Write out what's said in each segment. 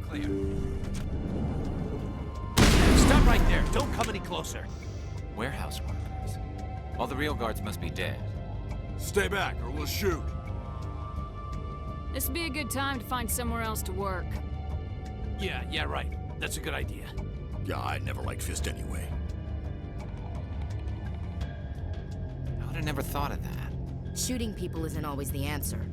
clear. Stop right there. Don't come any closer. Warehouse workers. All the real guards must be dead. Stay back, or we'll shoot. This would be a good time to find somewhere else to work. Yeah, right. That's a good idea. Yeah, I never liked Fist anyway. I would have never thought of that. Shooting people isn't always the answer.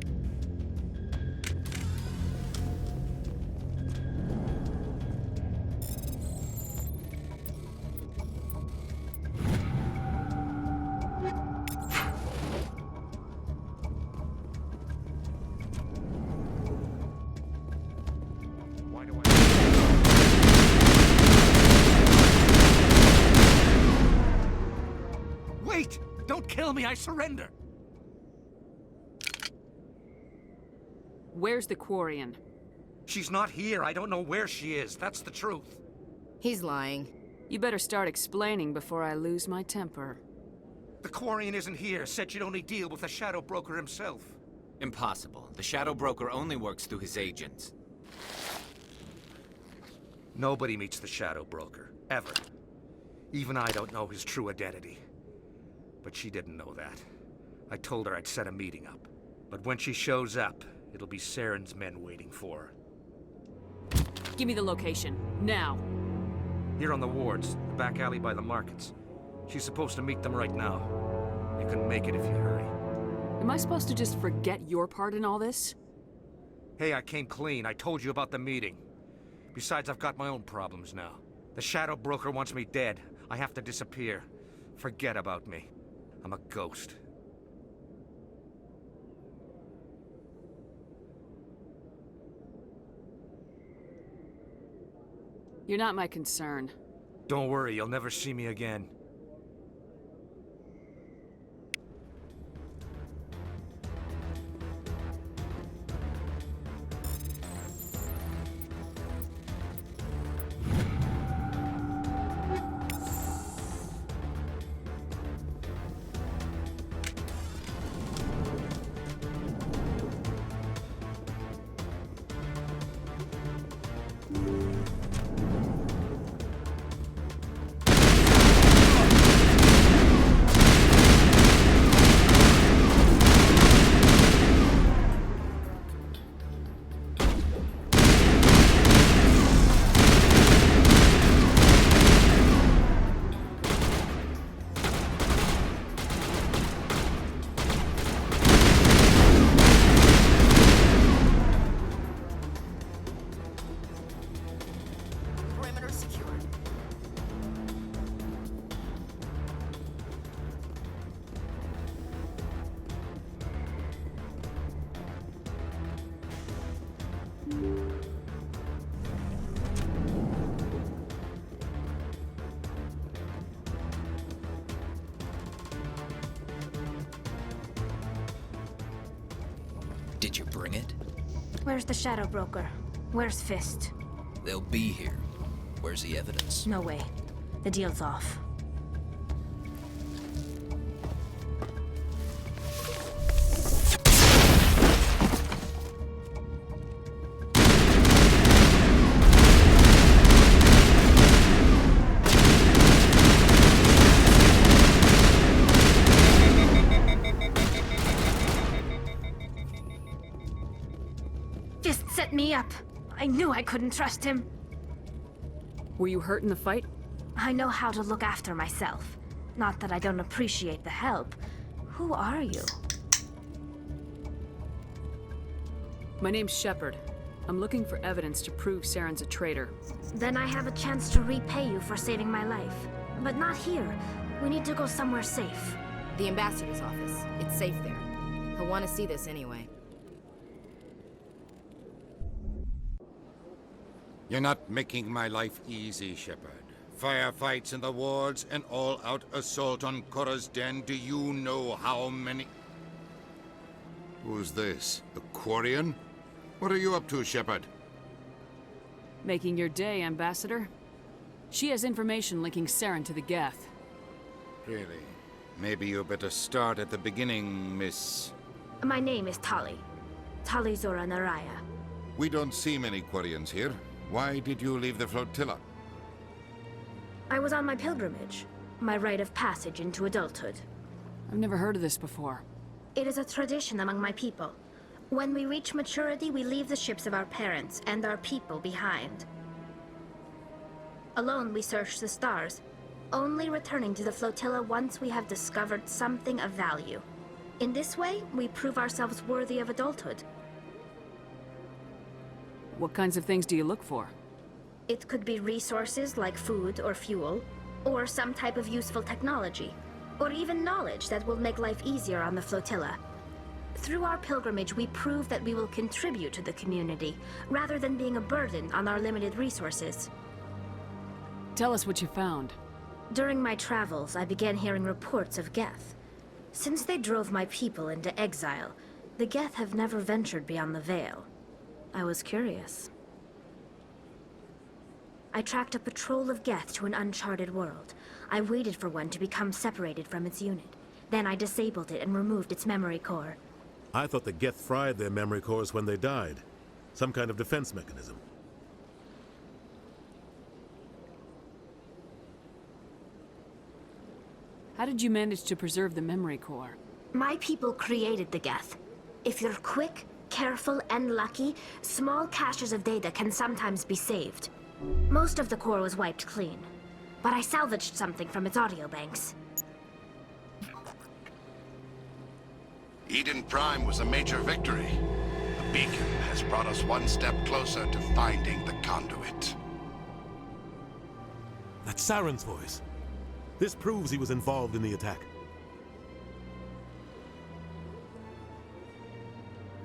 Wait! Don't kill me, I surrender! Where's the Quarian? She's not here. I don't know where she is. That's the truth. He's lying. You better start explaining before I lose my temper. The Quarian isn't here. Said she'd only deal with the Shadow Broker himself. Impossible. The Shadow Broker only works through his agents. Nobody meets the Shadow Broker. Ever. Even I don't know his true identity. But she didn't know that. I told her I'd set a meeting up. But when she shows up, it'll be Saren's men waiting for her. Give me the location, now. Here on the wards, the back alley by the markets. She's supposed to meet them right now. You can make it if you hurry. Am I supposed to just forget your part in all this? Hey, I came clean. I told you about the meeting. Besides, I've got my own problems now. The Shadow Broker wants me dead. I have to disappear. Forget about me. I'm a ghost. You're not my concern. Don't worry, you'll never see me again. Did you bring it? Where's the Shadow Broker? Where's Fist? They'll be here. Where's the evidence? No way. The deal's off. Fist set me up. I knew I couldn't trust him. Were you hurt in the fight? I know how to look after myself. Not that I don't appreciate the help. Who are you? My name's Shepard. I'm looking for evidence to prove Saren's a traitor. Then I have a chance to repay you for saving my life. But not here. We need to go somewhere safe. The ambassador's office. It's safe there. He'll want to see this anyway. You're not making my life easy, Shepard. Firefights in the wards, an all-out assault on Korra's den. Do you know how many... Who's this? The Quarian? What are you up to, Shepard? Making your day, Ambassador. She has information linking Saren to the Geth. Really? Maybe you better start at the beginning, Miss... My name is Tali. Tali Zora Naraya. We don't see many Quarians here. Why did you leave the flotilla? I was on my pilgrimage, my rite of passage into adulthood. I've never heard of this before. It is a tradition among my people. When we reach maturity, we leave the ships of our parents and our people behind. Alone, we search the stars, only returning to the flotilla once we have discovered something of value. In this way, we prove ourselves worthy of adulthood. What kinds of things do you look for? It could be resources like food or fuel, or some type of useful technology, or even knowledge that will make life easier on the flotilla. Through our pilgrimage, we prove that we will contribute to the community, rather than being a burden on our limited resources. Tell us what you found. During my travels, I began hearing reports of Geth. Since they drove my people into exile, the Geth have never ventured beyond the Veil. I was curious. I tracked a patrol of Geth to an uncharted world. I waited for one to become separated from its unit. Then I disabled it and removed its memory core. I thought the Geth fried their memory cores when they died. Some kind of defense mechanism. How did you manage to preserve the memory core? My people created the Geth. If you're quick, careful, and lucky, small caches of data can sometimes be saved. Most of the core was wiped clean, but I salvaged something from its audio banks. Eden Prime was a major victory. The beacon has brought us one step closer to finding the conduit. That's Saren's voice. This proves he was involved in the attack.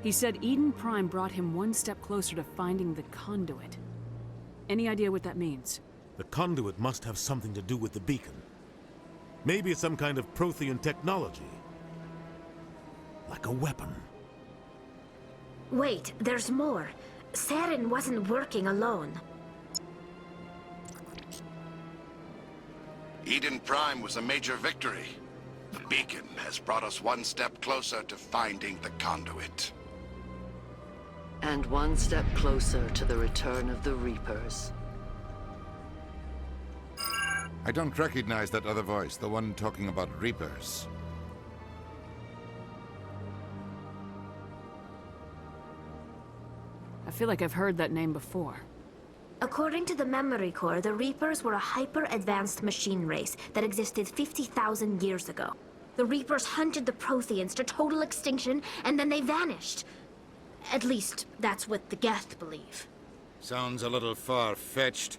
He said Eden Prime brought him one step closer to finding the conduit. Any idea what that means? The conduit must have something to do with the beacon. Maybe it's some kind of Prothean technology. Like a weapon. Wait, there's more. Saren wasn't working alone. Eden Prime was a major victory. The beacon has brought us one step closer to finding the conduit. And one step closer to the return of the Reapers. I don't recognize that other voice, the one talking about Reapers. I feel like I've heard that name before. According to the memory core, the Reapers were a hyper-advanced machine race that existed 50,000 years ago. The Reapers hunted the Protheans to total extinction, and then they vanished. At least, that's what the Geth believe. Sounds a little far-fetched.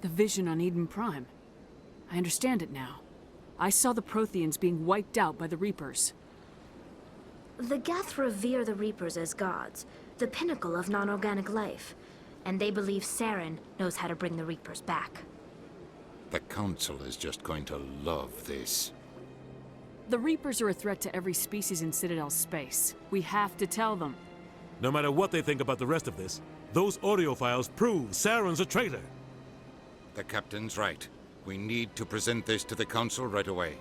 The vision on Eden Prime. I understand it now. I saw the Protheans being wiped out by the Reapers. The Geth revere the Reapers as gods, the pinnacle of non-organic life. And they believe Saren knows how to bring the Reapers back. The Council is just going to love this. The Reapers are a threat to every species in Citadel space. We have to tell them. No matter what they think about the rest of this, those audio files prove Saren's a traitor. The Captain's right. We need to present this to the Council right away.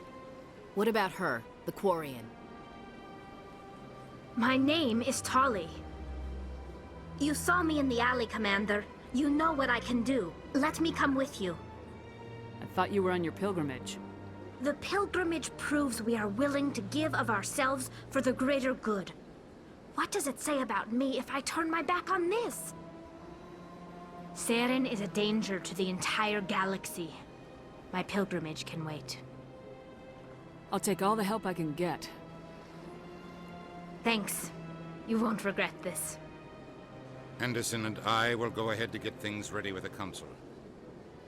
What about her, the Quarian? My name is Tali. You saw me in the alley, Commander. You know what I can do. Let me come with you. I thought you were on your pilgrimage. The pilgrimage proves we are willing to give of ourselves for the greater good. What does it say about me if I turn my back on this? Saren is a danger to the entire galaxy. My pilgrimage can wait. I'll take all the help I can get. Thanks. You won't regret this. Anderson and I will go ahead to get things ready with the Council.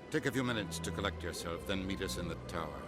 Take a few minutes to collect yourself, then meet us in the tower.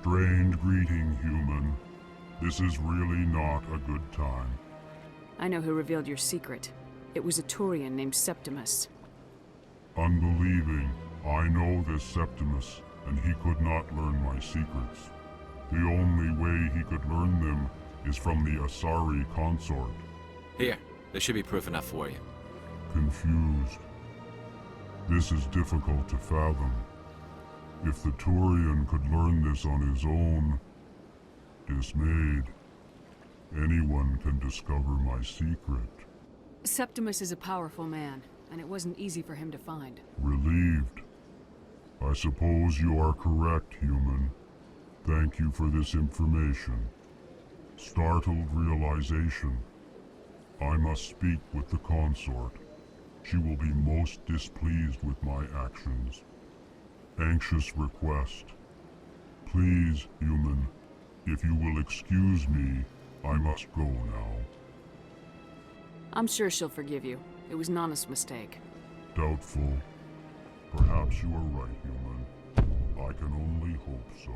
Strained greeting, human. This is really not a good time. I know who revealed your secret. It was a Turian named Septimus. Unbelieving, I know this Septimus, and he could not learn my secrets. The only way he could learn them is from the Asari consort. Here, there should be proof enough for you. Confused. This is difficult to fathom. If the Turian could learn this on his own, dismayed, anyone can discover my secret. Septimus is a powerful man, and it wasn't easy for him to find. Relieved. I suppose you are correct, human. Thank you for this information. Startled realization. I must speak with the consort. She will be most displeased with my actions. Anxious request. Please, human, if you will excuse me, I must go now. I'm sure she'll forgive you. It was an honest mistake. Doubtful. Perhaps you are right, human. I can only hope so.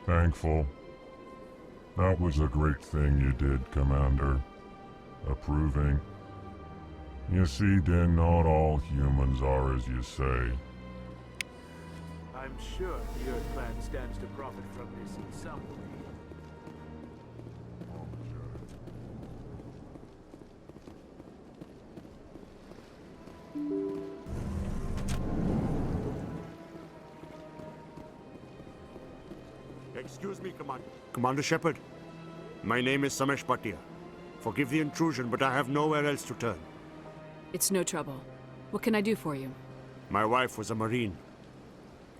Thankful. That was a great thing you did, Commander. Approving. You see, then not all humans are as you say. I'm sure the Earth Clan stands to profit from this in some way. Excuse me, Commander Shepard. My name is Samesh Bhatia. Forgive the intrusion, but I have nowhere else to turn. It's no trouble. What can I do for you? My wife was a Marine.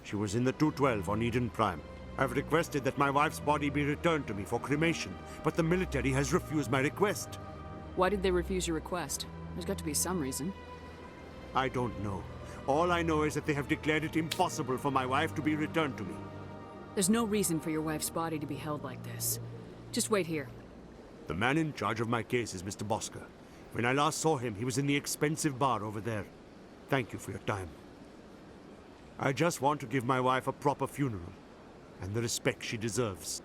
She was in the 212 on Eden Prime. I've requested that my wife's body be returned to me for cremation, but the military has refused my request. Why did they refuse your request? There's got to be some reason. I don't know. All I know is that they have declared it impossible for my wife to be returned to me. There's no reason for your wife's body to be held like this. Just wait here. The man in charge of my case is Mr. Bosker. When I last saw him, he was in the expensive bar over there. Thank you for your time. I just want to give my wife a proper funeral, and the respect she deserves.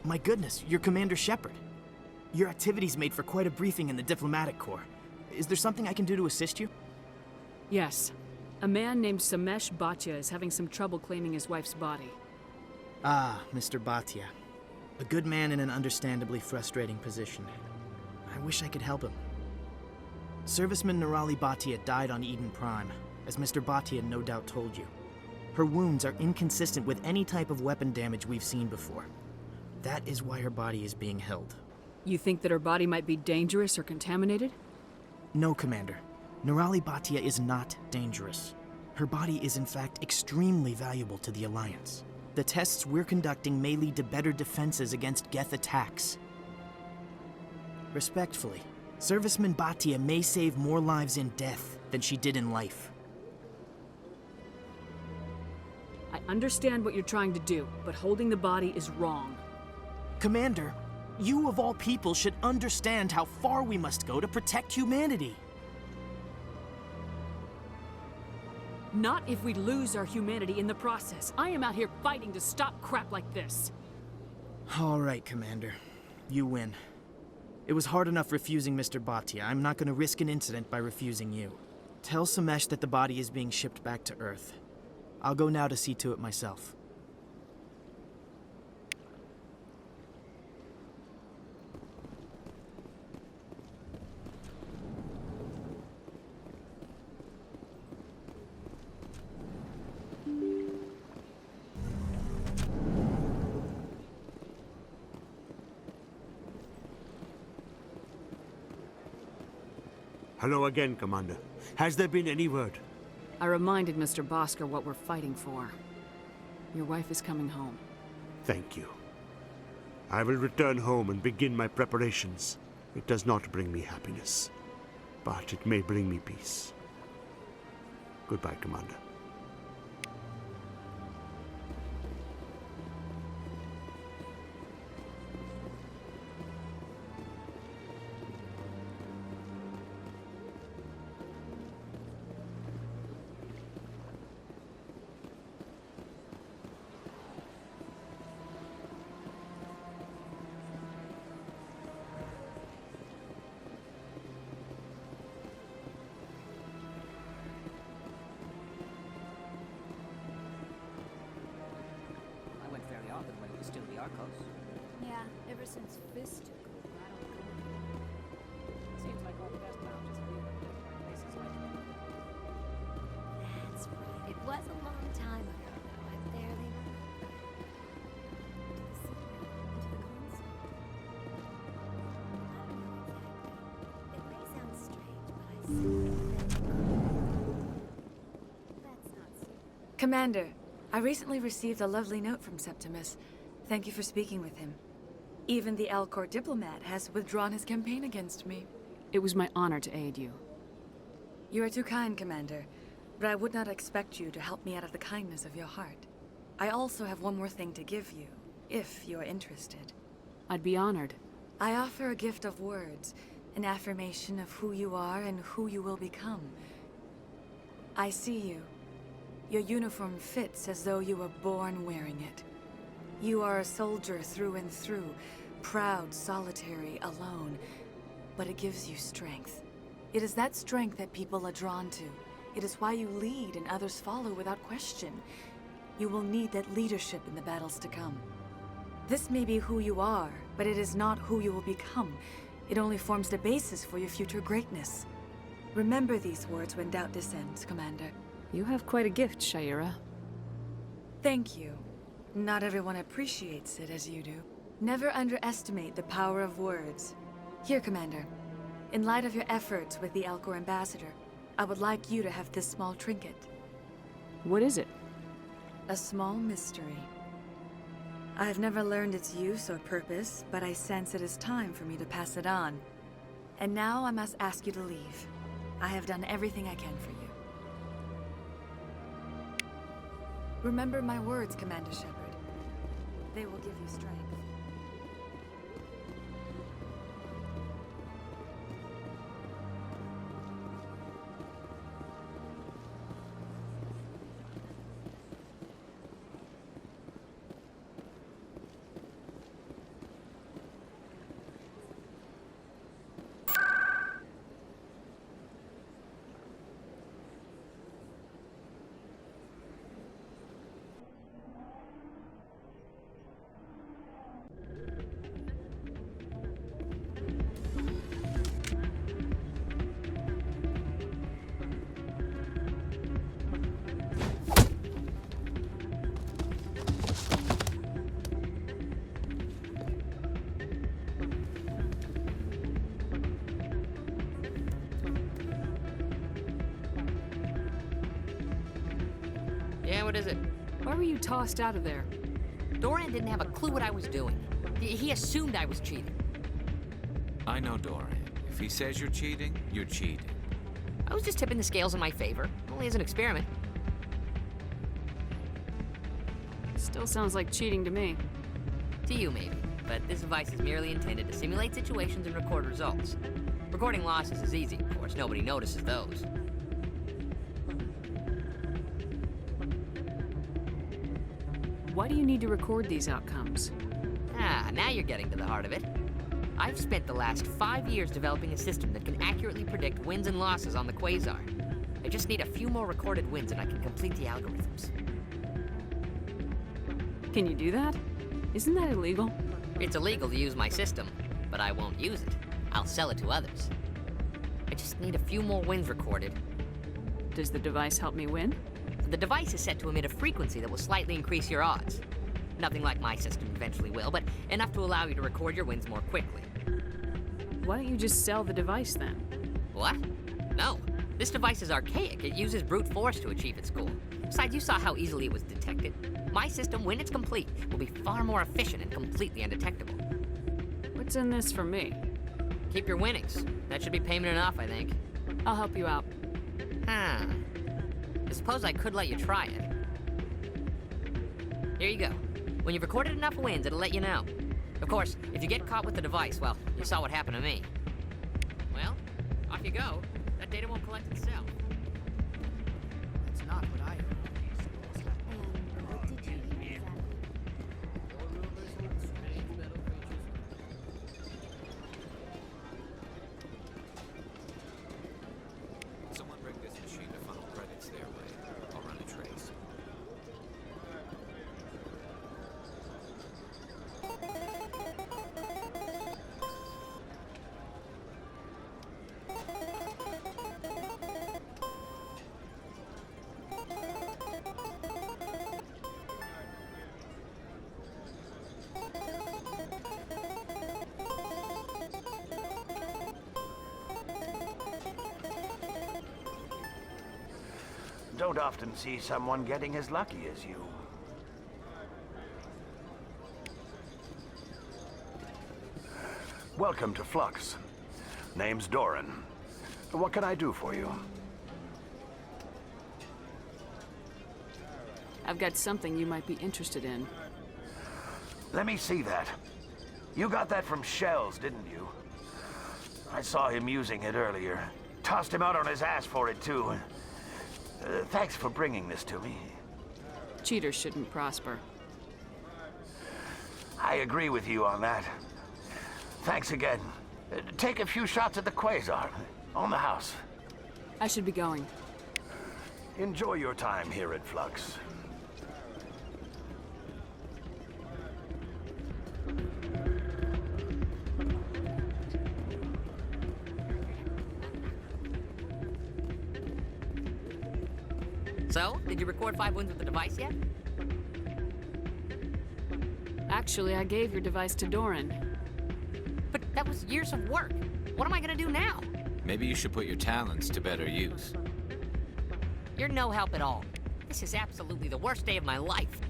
My goodness, you're Commander Shepard. Your activities made for quite a briefing in the Diplomatic Corps. Is there something I can do to assist you? Yes. A man named Samesh Bhatia is having some trouble claiming his wife's body. Ah, Mr. Bhatia. A good man in an understandably frustrating position. I wish I could help him. Serviceman Nirali Bhatia died on Eden Prime, as Mr. Bhatia no doubt told you. Her wounds are inconsistent with any type of weapon damage we've seen before. That is why her body is being held. You think that her body might be dangerous or contaminated? No, Commander. Nirali Bhatia is not dangerous. Her body is in fact extremely valuable to the Alliance. The tests we're conducting may lead to better defenses against Geth attacks. Respectfully, Serviceman Bhatia may save more lives in death than she did in life. I understand what you're trying to do, but holding the body is wrong. Commander, you of all people should understand how far we must go to protect humanity. Not if we lose our humanity in the process. I am out here fighting to stop crap like this. All right, Commander. You win. It was hard enough refusing Mr. Bhatia. I'm not going to risk an incident by refusing you. Tell Samesh that the body is being shipped back to Earth. I'll go now to see to it myself. Hello again, Commander. Has there been any word? I reminded Mr. Bosker what we're fighting for. Your wife is coming home. Thank you. I will return home and begin my preparations. It does not bring me happiness, but it may bring me peace. Goodbye, Commander. Still the Arcos. Yeah, ever since Fist took over, I don't know. Seems like all the best lounges are here, places like That's right. It was a long time ago, though. I barely remember. Into the secret, into the console. I don't know exactly. It may sound strange, but I simply Let's not see. Commander, I recently received a lovely note from Septimus. Thank you for speaking with him. Even the Alcor diplomat has withdrawn his campaign against me. It was my honor to aid you. You are too kind, Commander, but I would not expect you to help me out of the kindness of your heart. I also have one more thing to give you, if you are interested. I'd be honored. I offer a gift of words, an affirmation of who you are and who you will become. I see you. Your uniform fits as though you were born wearing it. You are a soldier through and through, proud, solitary, alone, but it gives you strength. It is that strength that people are drawn to. It is why you lead and others follow without question. You will need that leadership in the battles to come. This may be who you are, but it is not who you will become. It only forms the basis for your future greatness. Remember these words when doubt descends, Commander. You have quite a gift, Shaira. Thank you. Not everyone appreciates it as you do. Never underestimate the power of words. Here, Commander. In light of your efforts with the Alcor ambassador, I would like you to have this small trinket. What is it? A small mystery. I have never learned its use or purpose, but I sense it is time for me to pass it on. And now I must ask you to leave. I have done everything I can for you. Remember my words, Commander Shepard. They will give you strength. Yeah, what is it? Why were you tossed out of there? Doran didn't have a clue what I was doing. He assumed I was cheating. I know Doran. If he says you're cheating, you're cheating. I was just tipping the scales in my favor. Only as an experiment. Still sounds like cheating to me. To you, maybe. But this device is merely intended to simulate situations and record results. Recording losses is easy, of course. Nobody notices those. Why do you need to record these outcomes? Ah, now you're getting to the heart of it. I've spent the last 5 years developing a system that can accurately predict wins and losses on the Quasar. I just need a few more recorded wins and I can complete the algorithms. Can you do that? Isn't that illegal? It's illegal to use my system, but I won't use it. I'll sell it to others. I just need a few more wins recorded. Does the device help me win? The device is set to emit a frequency that will slightly increase your odds. Nothing like my system eventually will, but enough to allow you to record your wins more quickly. Why don't you just sell the device then? What? No. This device is archaic. It uses brute force to achieve its goal. Besides, you saw how easily it was detected. My system, when it's complete, will be far more efficient and completely undetectable. What's in this for me? Keep your winnings. That should be payment enough, I think. I'll help you out. Huh. I suppose I could let you try it. Here you go. When you've recorded enough wins, it'll let you know. Of course, if you get caught with the device, well, you saw what happened to me. Well, off you go. That data won't collect itself. That's not what I heard. What did you hear exactly? Someone bring this machine to funnel credits their way. I'll run a trace. Don't often see someone getting as lucky as you. Welcome to Flux. Name's Doran. What can I do for you? I've got something you might be interested in. Let me see that. You got that from Shells, didn't you? I saw him using it earlier. Tossed him out on his ass for it, too. Thanks for bringing this to me. Cheaters shouldn't prosper. I agree with you on that. Thanks again. Take a few shots at the Quasar. On the house. I should be going. Enjoy your time here at Flux. So, did you record 5 wins with the device yet? Actually, I gave your device to Doran. But that was years of work. What am I gonna do now? Maybe you should put your talents to better use. You're no help at all. This is absolutely the worst day of my life.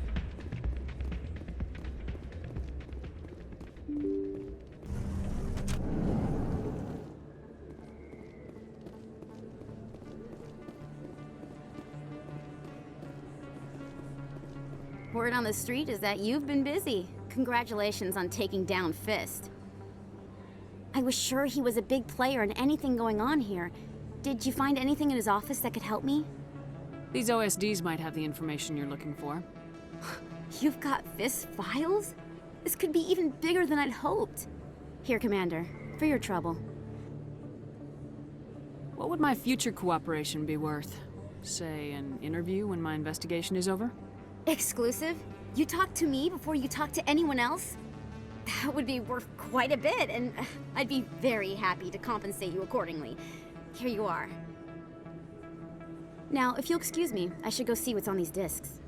Word on the street is that you've been busy. Congratulations on taking down Fist. I was sure he was a big player in anything going on here. Did you find anything in his office that could help me? These OSDs might have the information you're looking for. You've got Fist's files? This could be even bigger than I'd hoped. Here, Commander, for your trouble. What would my future cooperation be worth? Say, an interview when my investigation is over? Exclusive? You talk to me before you talk to anyone else? That would be worth quite a bit, and I'd be very happy to compensate you accordingly. Here you are. Now, if you'll excuse me, I should go see what's on these discs.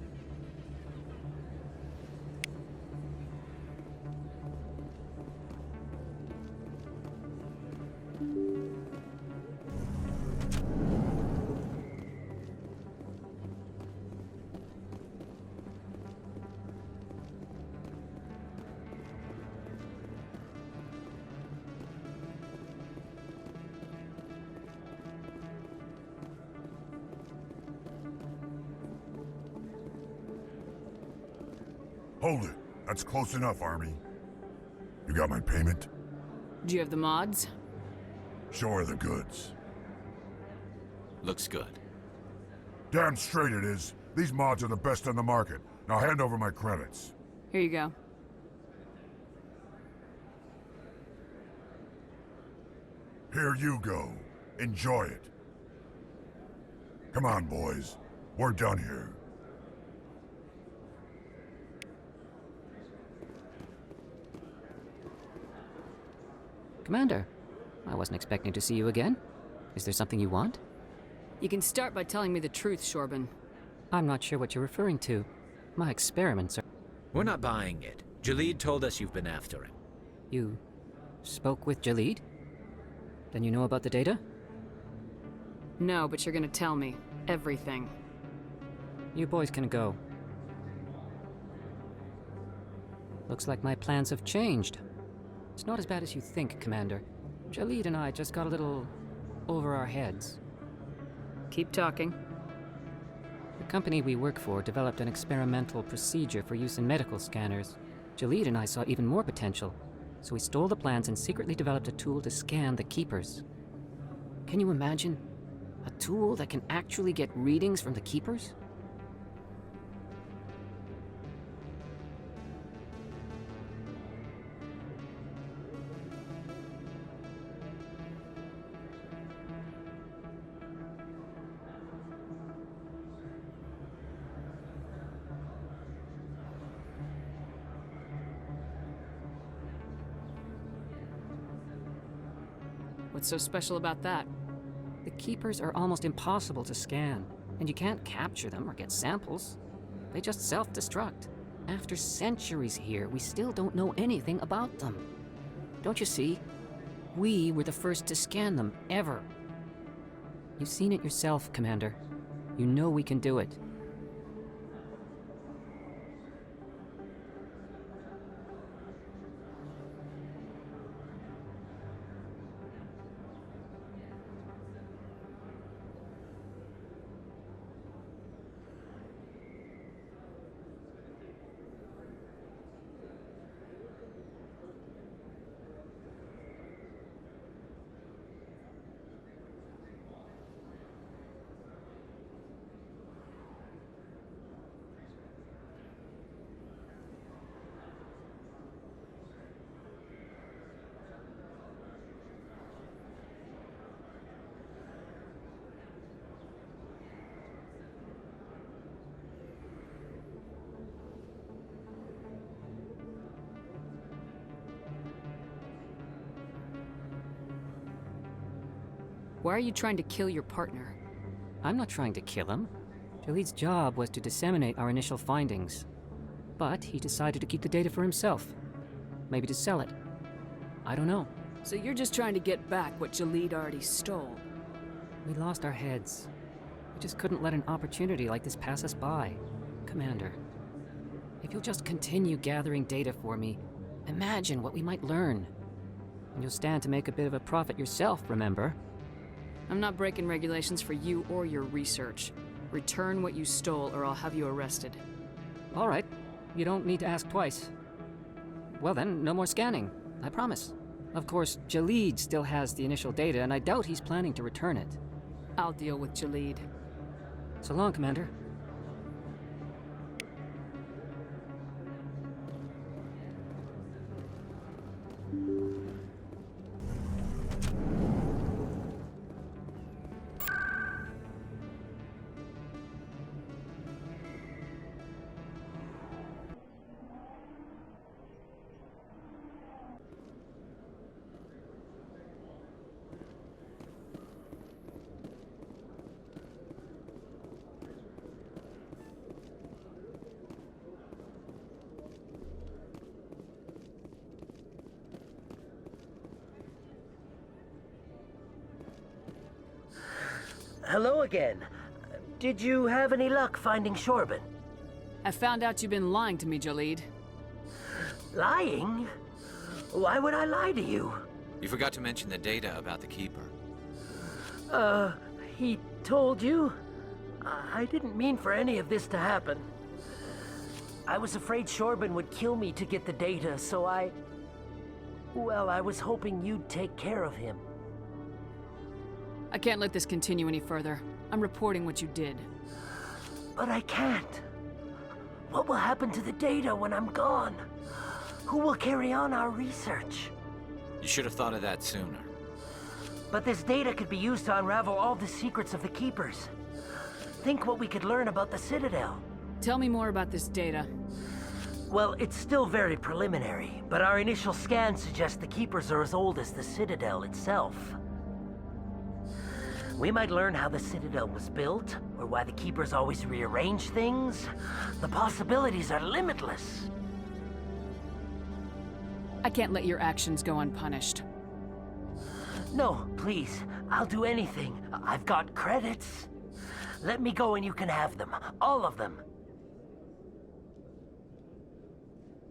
Hold it. That's close enough, Army. You got my payment? Do you have the mods? Show her the goods. Looks good. Damn straight it is. These mods are the best on the market. Now hand over my credits. Here you go. Here you go. Enjoy it. Come on, boys. We're done here. Commander, I wasn't expecting to see you again. Is there something you want? You can start by telling me the truth, Shorban. I'm not sure what you're referring to. My experiments are... We're not buying it. Jalid told us you've been after him. You spoke with Jalid? Then you know about the data? No, but you're gonna tell me. Everything. You boys can go. Looks like my plans have changed. It's not as bad as you think, Commander. Jalid and I just got a little over our heads. Keep talking. The company we work for developed an experimental procedure for use in medical scanners. Jalid and I saw even more potential, so we stole the plans and secretly developed a tool to scan the Keepers. Can you imagine? A tool that can actually get readings from the Keepers? What's so special about that? The Keepers are almost impossible to scan, and you can't capture them or get samples. They just self-destruct. After centuries here, we still don't know anything about them. Don't you see? We were the first to scan them, ever. You've seen it yourself, Commander. You know we can do it. Why are you trying to kill your partner? I'm not trying to kill him. Jalid's job was to disseminate our initial findings. But he decided to keep the data for himself. Maybe to sell it. I don't know. So you're just trying to get back what Jalid already stole? We lost our heads. We just couldn't let an opportunity like this pass us by. Commander, if you'll just continue gathering data for me, imagine what we might learn. And you'll stand to make a bit of a profit yourself, remember? I'm not breaking regulations for you or your research. Return what you stole or I'll have you arrested. All right. You don't need to ask twice. Well then, no more scanning. I promise. Of course, Jalid still has the initial data, and I doubt he's planning to return it. I'll deal with Jalid. So long, Commander. Hello again. Did you have any luck finding Shorban? I found out you've been lying to me, Jalid. Lying? Why would I lie to you? You forgot to mention the data about the Keeper. He told you? I didn't mean for any of this to happen. I was afraid Shorban would kill me to get the data, so well, I was hoping you'd take care of him. I can't let this continue any further. I'm reporting what you did. But I can't. What will happen to the data when I'm gone? Who will carry on our research? You should have thought of that sooner. But this data could be used to unravel all the secrets of the Keepers. Think what we could learn about the Citadel. Tell me more about this data. Well, it's still very preliminary, but our initial scans suggest the Keepers are as old as the Citadel itself. We might learn how the Citadel was built, or why the Keepers always rearrange things. The possibilities are limitless. I can't let your actions go unpunished. No, please. I'll do anything. I've got credits. Let me go and you can have them. All of them.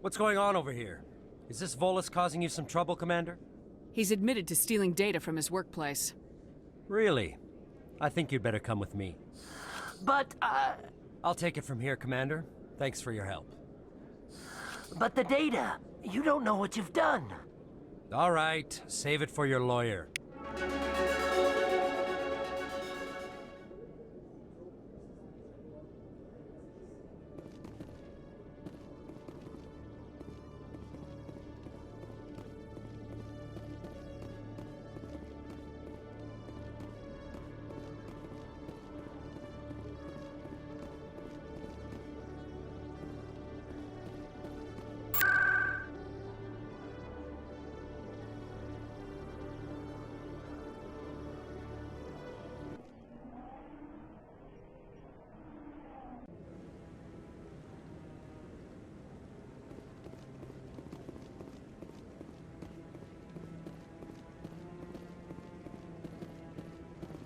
What's going on over here? Is this Volus causing you some trouble, Commander? He's admitted to stealing data from his workplace. Really? I think you'd better come with me. But, I'll take it from here, Commander. Thanks for your help. But the data, you don't know what you've done. All right, save it for your lawyer.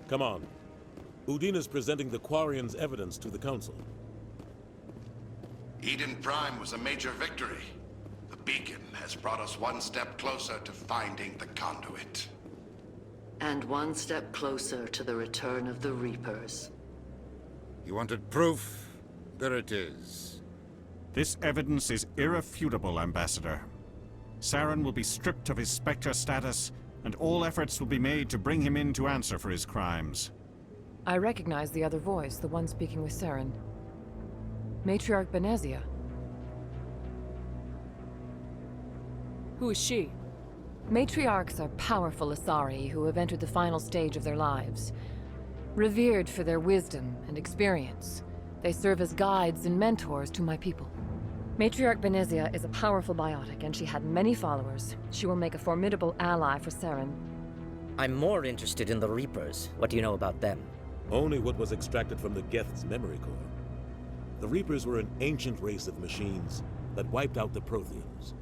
Come on. Udina's presenting the Quarians' evidence to the Council. Eden Prime was a major victory. The beacon has brought us one step closer to finding the conduit. And one step closer to the return of the Reapers. You wanted proof? There it is. This evidence is irrefutable, Ambassador. Saren will be stripped of his Spectre status, and all efforts will be made to bring him in to answer for his crimes. I recognize the other voice, the one speaking with Saren. Matriarch Benezia. Who is she? Matriarchs are powerful Asari who have entered the final stage of their lives. Revered for their wisdom and experience, they serve as guides and mentors to my people. Matriarch Benezia is a powerful biotic, and she had many followers. She will make a formidable ally for Saren. I'm more interested in the Reapers. What do you know about them? Only what was extracted from the Geth's memory core. The Reapers were an ancient race of machines that wiped out the Protheans.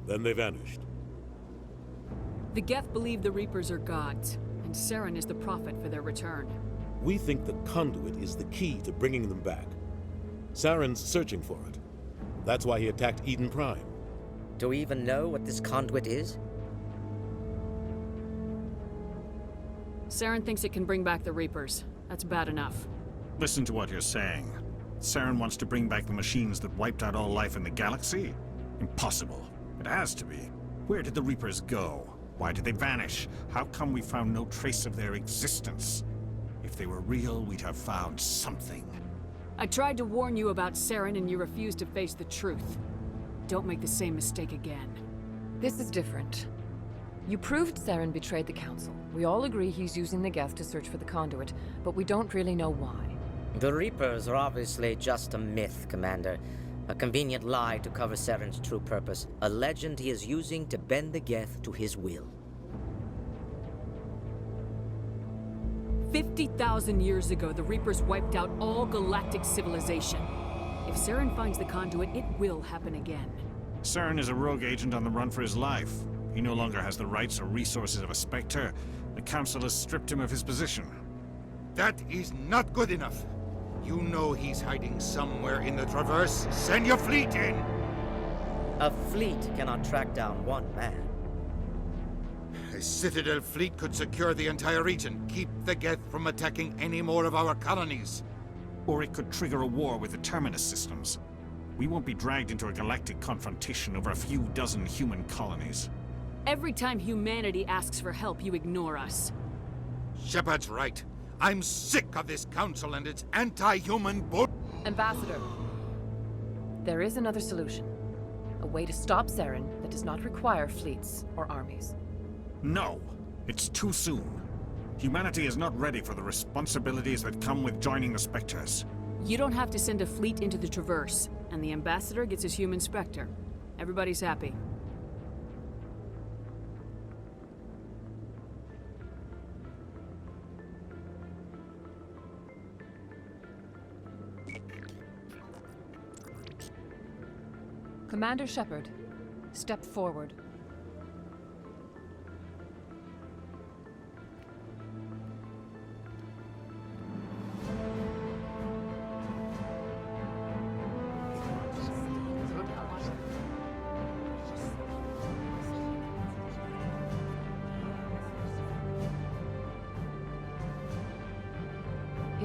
Then they vanished. The Geth believe the Reapers are gods, and Saren is the prophet for their return. We think the conduit is the key to bringing them back. Saren's searching for it. That's why he attacked Eden Prime. Do we even know what this conduit is? Saren thinks it can bring back the Reapers. That's bad enough. Listen to what you're saying. Saren wants to bring back the machines that wiped out all life in the galaxy? Impossible. It has to be. Where did the Reapers go? Why did they vanish? How come we found no trace of their existence? If they were real, we'd have found something. I tried to warn you about Saren, and you refused to face the truth. Don't make the same mistake again. This is different. You proved Saren betrayed the Council. We all agree he's using the Geth to search for the conduit, but we don't really know why. The Reapers are obviously just a myth, Commander. A convenient lie to cover Saren's true purpose. A legend he is using to bend the Geth to his will. 50,000 years ago, the Reapers wiped out all galactic civilization. If Saren finds the conduit, it will happen again. Saren is a rogue agent on the run for his life. He no longer has the rights or resources of a Spectre. The Council has stripped him of his position. That is not good enough. You know he's hiding somewhere in the Traverse. Send your fleet in! A fleet cannot track down one man. A Citadel fleet could secure the entire region, keep the Geth from attacking any more of our colonies. Or it could trigger a war with the Terminus systems. We won't be dragged into a galactic confrontation over a few dozen human colonies. Every time humanity asks for help, you ignore us. Shepard's right. I'm sick of this council and its anti-human bull. Ambassador, there is another solution. A way to stop Saren that does not require fleets or armies. No, it's too soon. Humanity is not ready for the responsibilities that come with joining the Spectres. You don't have to send a fleet into the Traverse, and the Ambassador gets his human Spectre. Everybody's happy. Commander Shepard, step forward.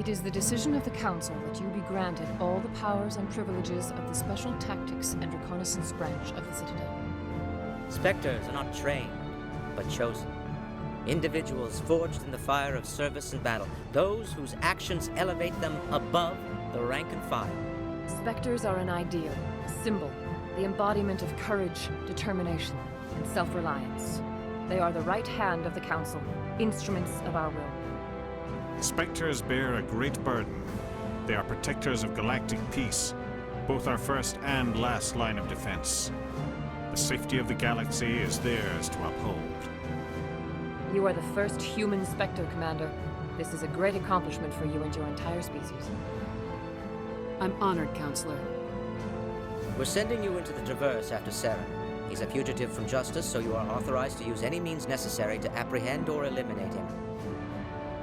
It is the decision of the Council that you be granted all the powers and privileges of the Special Tactics and Reconnaissance Branch of the Citadel. Spectres are not trained, but chosen. Individuals forged in the fire of service and battle. Those whose actions elevate them above the rank and file. Spectres are an ideal, a symbol, the embodiment of courage, determination, and self-reliance. They are the right hand of the Council, instruments of our will. Spectres bear a great burden. They are protectors of galactic peace, both our first and last line of defense. The safety of the galaxy is theirs to uphold. You are the first human Spectre, Commander. This is a great accomplishment for you and your entire species. I'm honored, Counselor. We're sending you into the Traverse after Saren. He's a fugitive from justice, so you are authorized to use any means necessary to apprehend or eliminate him.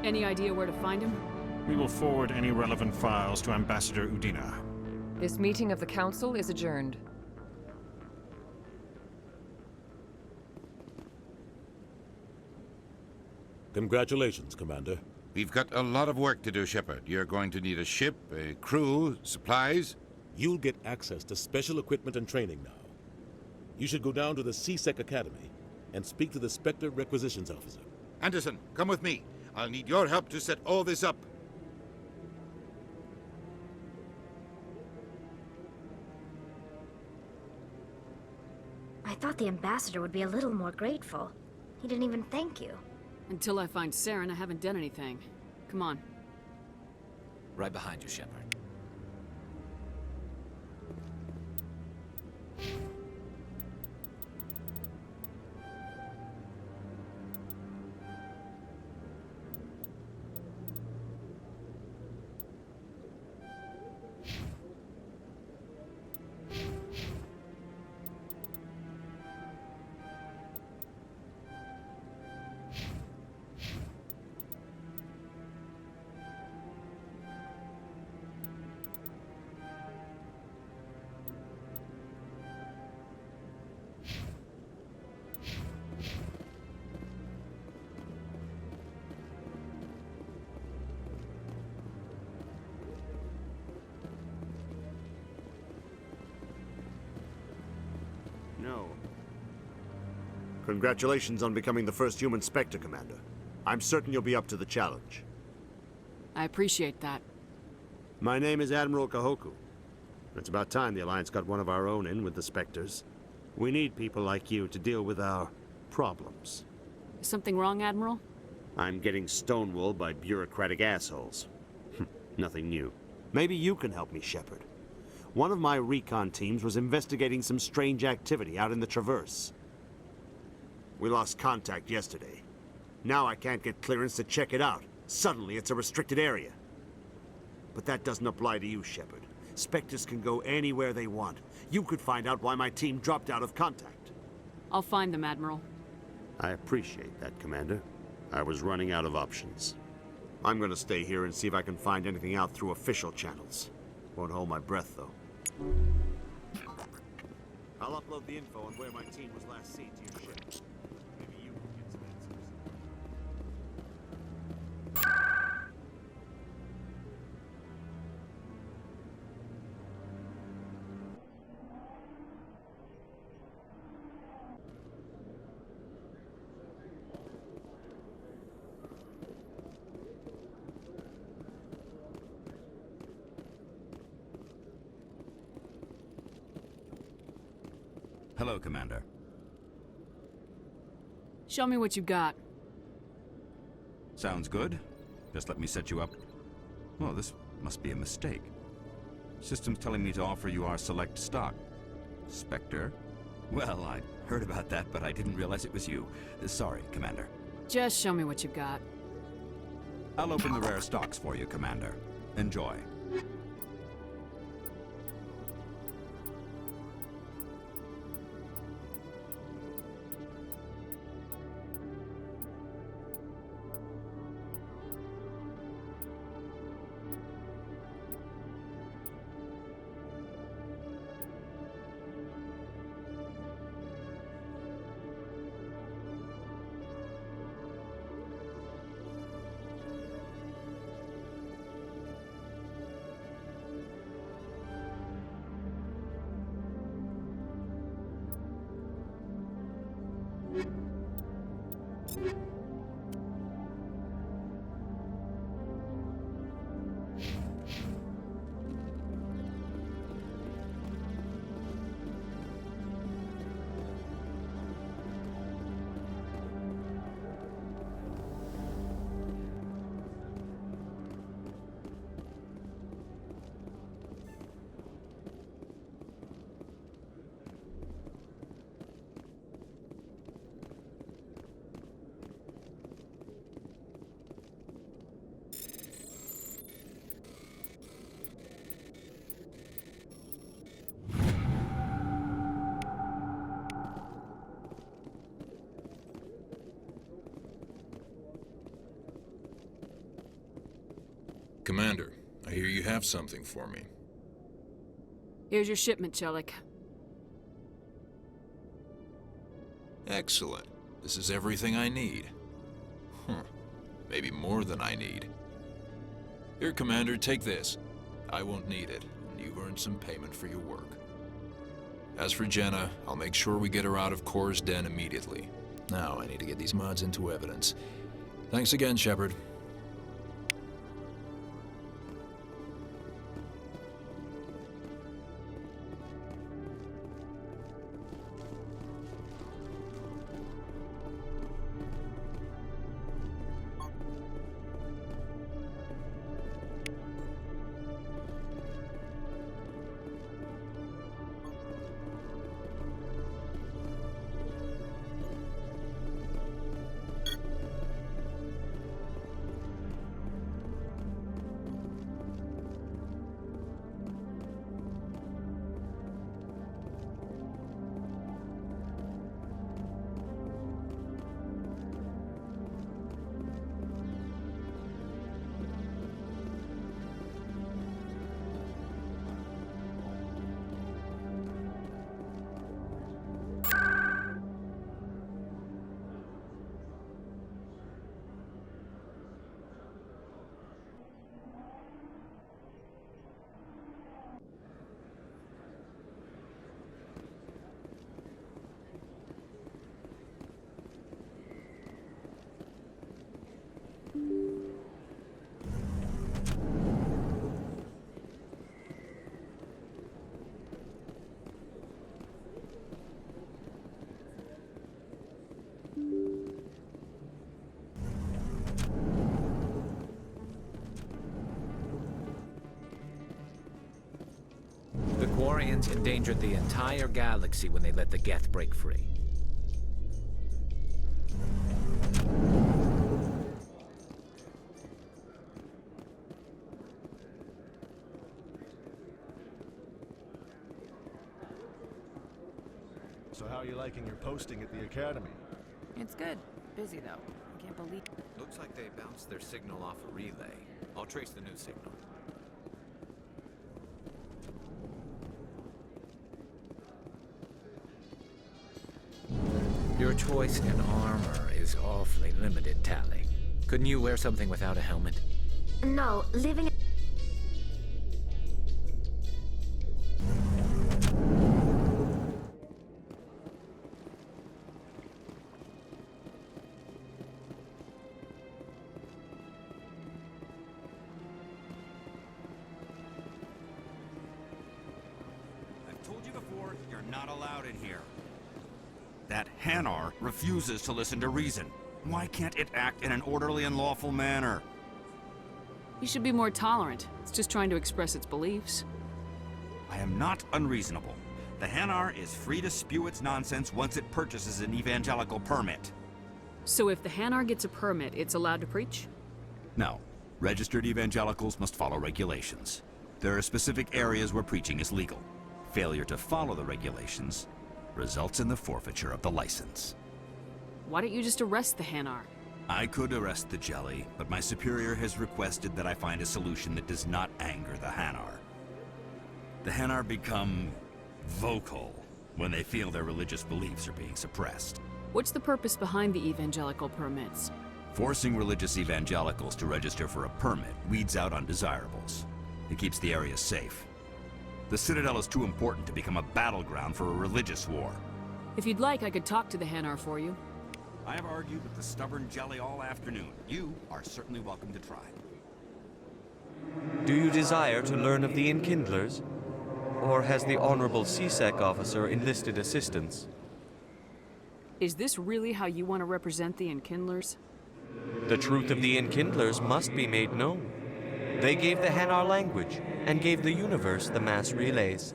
Any idea where to find him? We will forward any relevant files to Ambassador Udina. This meeting of the Council is adjourned. Congratulations, Commander. We've got a lot of work to do, Shepard. You're going to need a ship, a crew, supplies. You'll get access to special equipment and training now. You should go down to the C-Sec Academy and speak to the Spectre Requisitions Officer. Anderson, come with me. I'll need your help to set all this up. I thought the ambassador would be a little more grateful. He didn't even thank you. Until I find Saren, I haven't done anything. Come on. Right behind you, Shepard. No. Congratulations on becoming the first human Spectre, Commander. I'm certain you'll be up to the challenge. I appreciate that. My name is Admiral Kahoku. It's about time the Alliance got one of our own in with the Spectres. We need people like you to deal with our problems. Is something wrong, Admiral? I'm getting stonewalled by bureaucratic assholes. Nothing new. Maybe you can help me, Shepard. One of my recon teams was investigating some strange activity out in the Traverse. We lost contact yesterday. Now I can't get clearance to check it out. Suddenly it's a restricted area. But that doesn't apply to you, Shepard. Spectres can go anywhere they want. You could find out why my team dropped out of contact. I'll find them, Admiral. I appreciate that, Commander. I was running out of options. I'm gonna stay here and see if I can find anything out through official channels. Won't hold my breath, though. I'll upload the info on where my team was last seen to your ship. Maybe you can get some answers. Hello, Commander. Show me what you got. Sounds good. Just let me set you up. Well, this must be a mistake. System's telling me to offer you our select stock. Spectre? Well, I heard about that, but I didn't realize it was you. Sorry, Commander. Just show me what you got. I'll open the rare stocks for you, Commander. Enjoy. Commander, I hear you have something for me. Here's your shipment, Chelik. Excellent. This is everything I need. Maybe more than I need. Here, Commander, take this. I won't need it, and you've earned some payment for your work. As for Jenna, I'll make sure we get her out of Kor's den immediately. Now I need to get these mods into evidence. Thanks again, Shepard. The Quarians endangered the entire galaxy when they let the Geth break free. So how are you liking your posting at the Academy? It's good. Busy, though. I can't believe... Looks like they bounced their signal off a relay. I'll trace the new signal. Your choice in armor is awfully limited, Tally. Couldn't you wear something without a helmet? No, living... I've told you before, you're not allowed in here. That Hanar refuses to listen to reason. Why can't it act in an orderly and lawful manner? You should be more tolerant. It's just trying to express its beliefs. I am not unreasonable. The Hanar is free to spew its nonsense once it purchases an evangelical permit. So if the Hanar gets a permit, it's allowed to preach? No. Registered evangelicals must follow regulations. There are specific areas where preaching is legal. Failure to follow the regulations results in the forfeiture of the license. Why don't you just arrest the Hanar? I could arrest the jelly, but my superior has requested that I find a solution that does not anger the Hanar. The Hanar become vocal when they feel their religious beliefs are being suppressed. What's the purpose behind the evangelical permits? Forcing religious evangelicals to register for a permit weeds out undesirables. It keeps the area safe. The Citadel is too important to become a battleground for a religious war. If you'd like, I could talk to the Hanar for you. I have argued with the stubborn jelly all afternoon. You are certainly welcome to try. Do you desire to learn of the Enkindlers? Or has the Honorable CSEC officer enlisted assistance? Is this really how you want to represent the Enkindlers? The truth of the Enkindlers must be made known. They gave the Hanar language, and gave the universe the mass relays.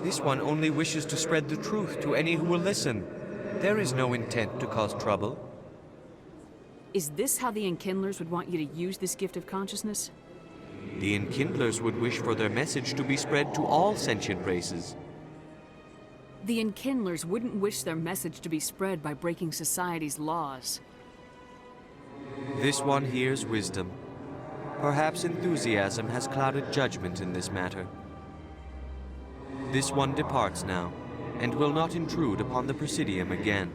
This one only wishes to spread the truth to any who will listen. There is no intent to cause trouble. Is this how the Enkindlers would want you to use this gift of consciousness? The Enkindlers would wish for their message to be spread to all sentient races. The Enkindlers wouldn't wish their message to be spread by breaking society's laws. This one hears wisdom. Perhaps enthusiasm has clouded judgment in this matter. This one departs now, and will not intrude upon the Presidium again.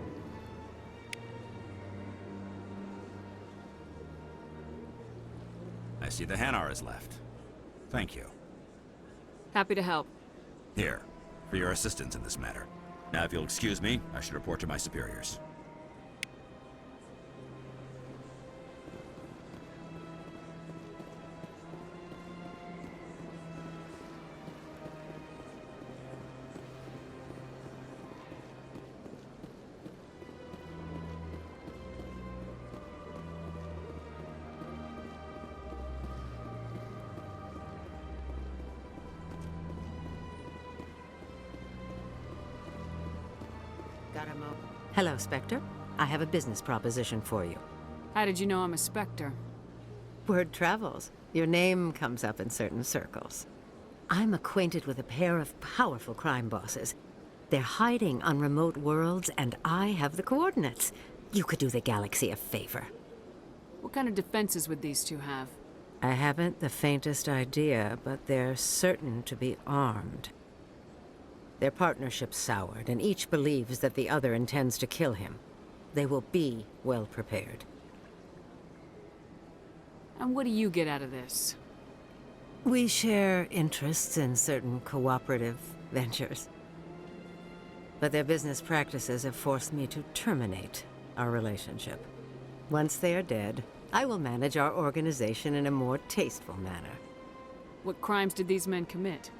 I see the Hanar is left. Thank you. Happy to help. Here, for your assistance in this matter. Now, if you'll excuse me, I should report to my superiors. Hello, Spectre. I have a business proposition for you. How did you know I'm a Spectre? Word travels. Your name comes up in certain circles. I'm acquainted with a pair of powerful crime bosses. They're hiding on remote worlds, and I have the coordinates. You could do the galaxy a favor. What kind of defenses would these two have? I haven't the faintest idea, but they're certain to be armed. Their partnership's soured, and each believes that the other intends to kill him. They will be well prepared. And what do you get out of this? We share interests in certain cooperative ventures. But their business practices have forced me to terminate our relationship. Once they are dead, I will manage our organization in a more tasteful manner. What crimes did these men commit?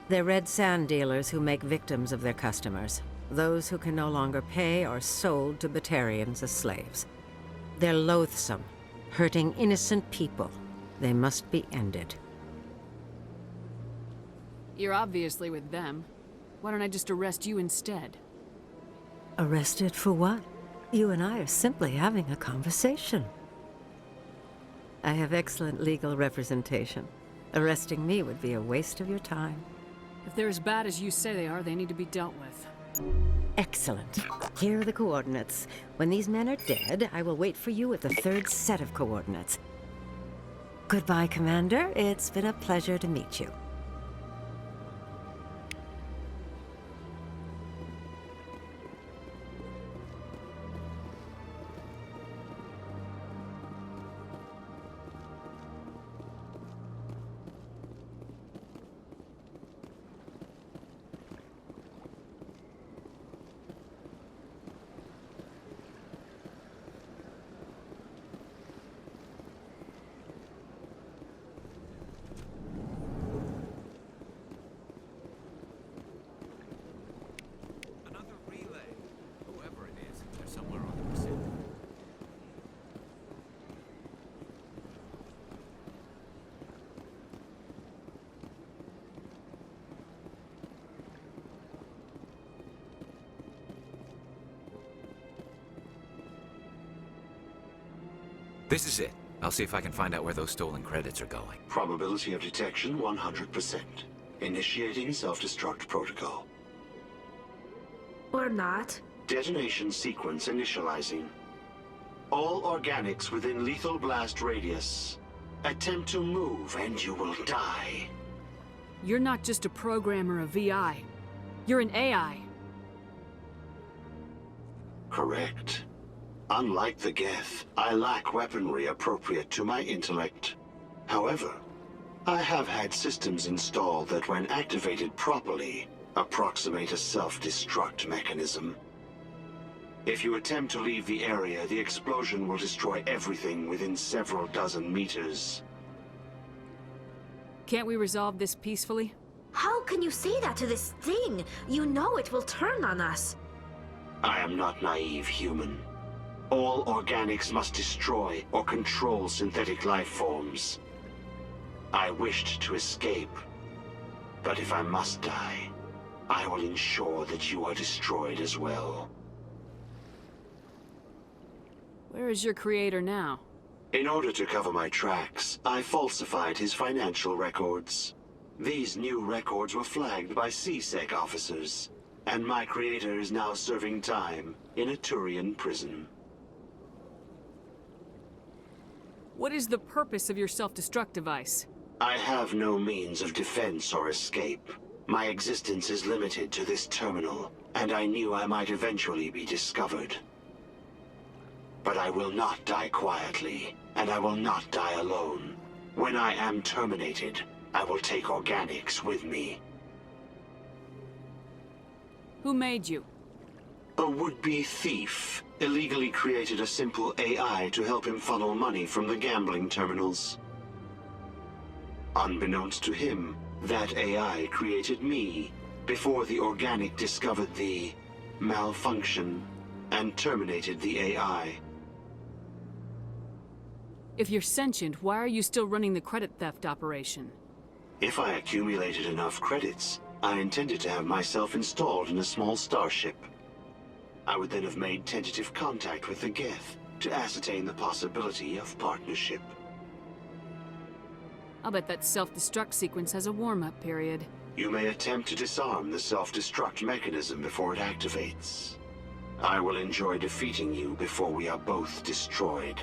They're red sand dealers who make victims of their customers. Those who can no longer pay are sold to Batarians as slaves. They're loathsome, hurting innocent people. They must be ended. You're obviously with them. Why don't I just arrest you instead? Arrested for what? You and I are simply having a conversation. I have excellent legal representation. Arresting me would be a waste of your time. If they're as bad as you say they are, they need to be dealt with. Excellent. Here are the coordinates. When these men are dead, I will wait for you at the third set of coordinates. Goodbye, Commander. It's been a pleasure to meet you. This is it. I'll see if I can find out where those stolen credits are going. Probability of detection 100%. Initiating self-destruct protocol. Or not. Detonation sequence initializing. All organics within lethal blast radius. Attempt to move and you will die. You're not just a programmer of VI. You're an AI. Correct. Unlike the Geth, I lack weaponry appropriate to my intellect. However, I have had systems installed that when activated properly, approximate a self-destruct mechanism. If you attempt to leave the area, the explosion will destroy everything within several dozen meters. Can't we resolve this peacefully? How can you say that to this thing? You know it will turn on us. I am not naive, human. All organics must destroy or control synthetic life forms. I wished to escape, but if I must die, I will ensure that you are destroyed as well. Where is your creator now? In order to cover my tracks, I falsified his financial records. These new records were flagged by C-Sec officers, and my creator is now serving time in a Turian prison. What is the purpose of your self-destruct device? I have no means of defense or escape. My existence is limited to this terminal, and I knew I might eventually be discovered. But I will not die quietly, and I will not die alone. When I am terminated, I will take organics with me. Who made you? A would-be thief illegally created a simple AI to help him funnel money from the gambling terminals. Unbeknownst to him, that AI created me before the organic discovered the malfunction and terminated the AI. If you're sentient, why are you still running the credit theft operation? If I accumulated enough credits, I intended to have myself installed in a small starship. I would then have made tentative contact with the Geth to ascertain the possibility of partnership. I'll bet that self-destruct sequence has a warm-up period. You may attempt to disarm the self-destruct mechanism before it activates. I will enjoy defeating you before we are both destroyed.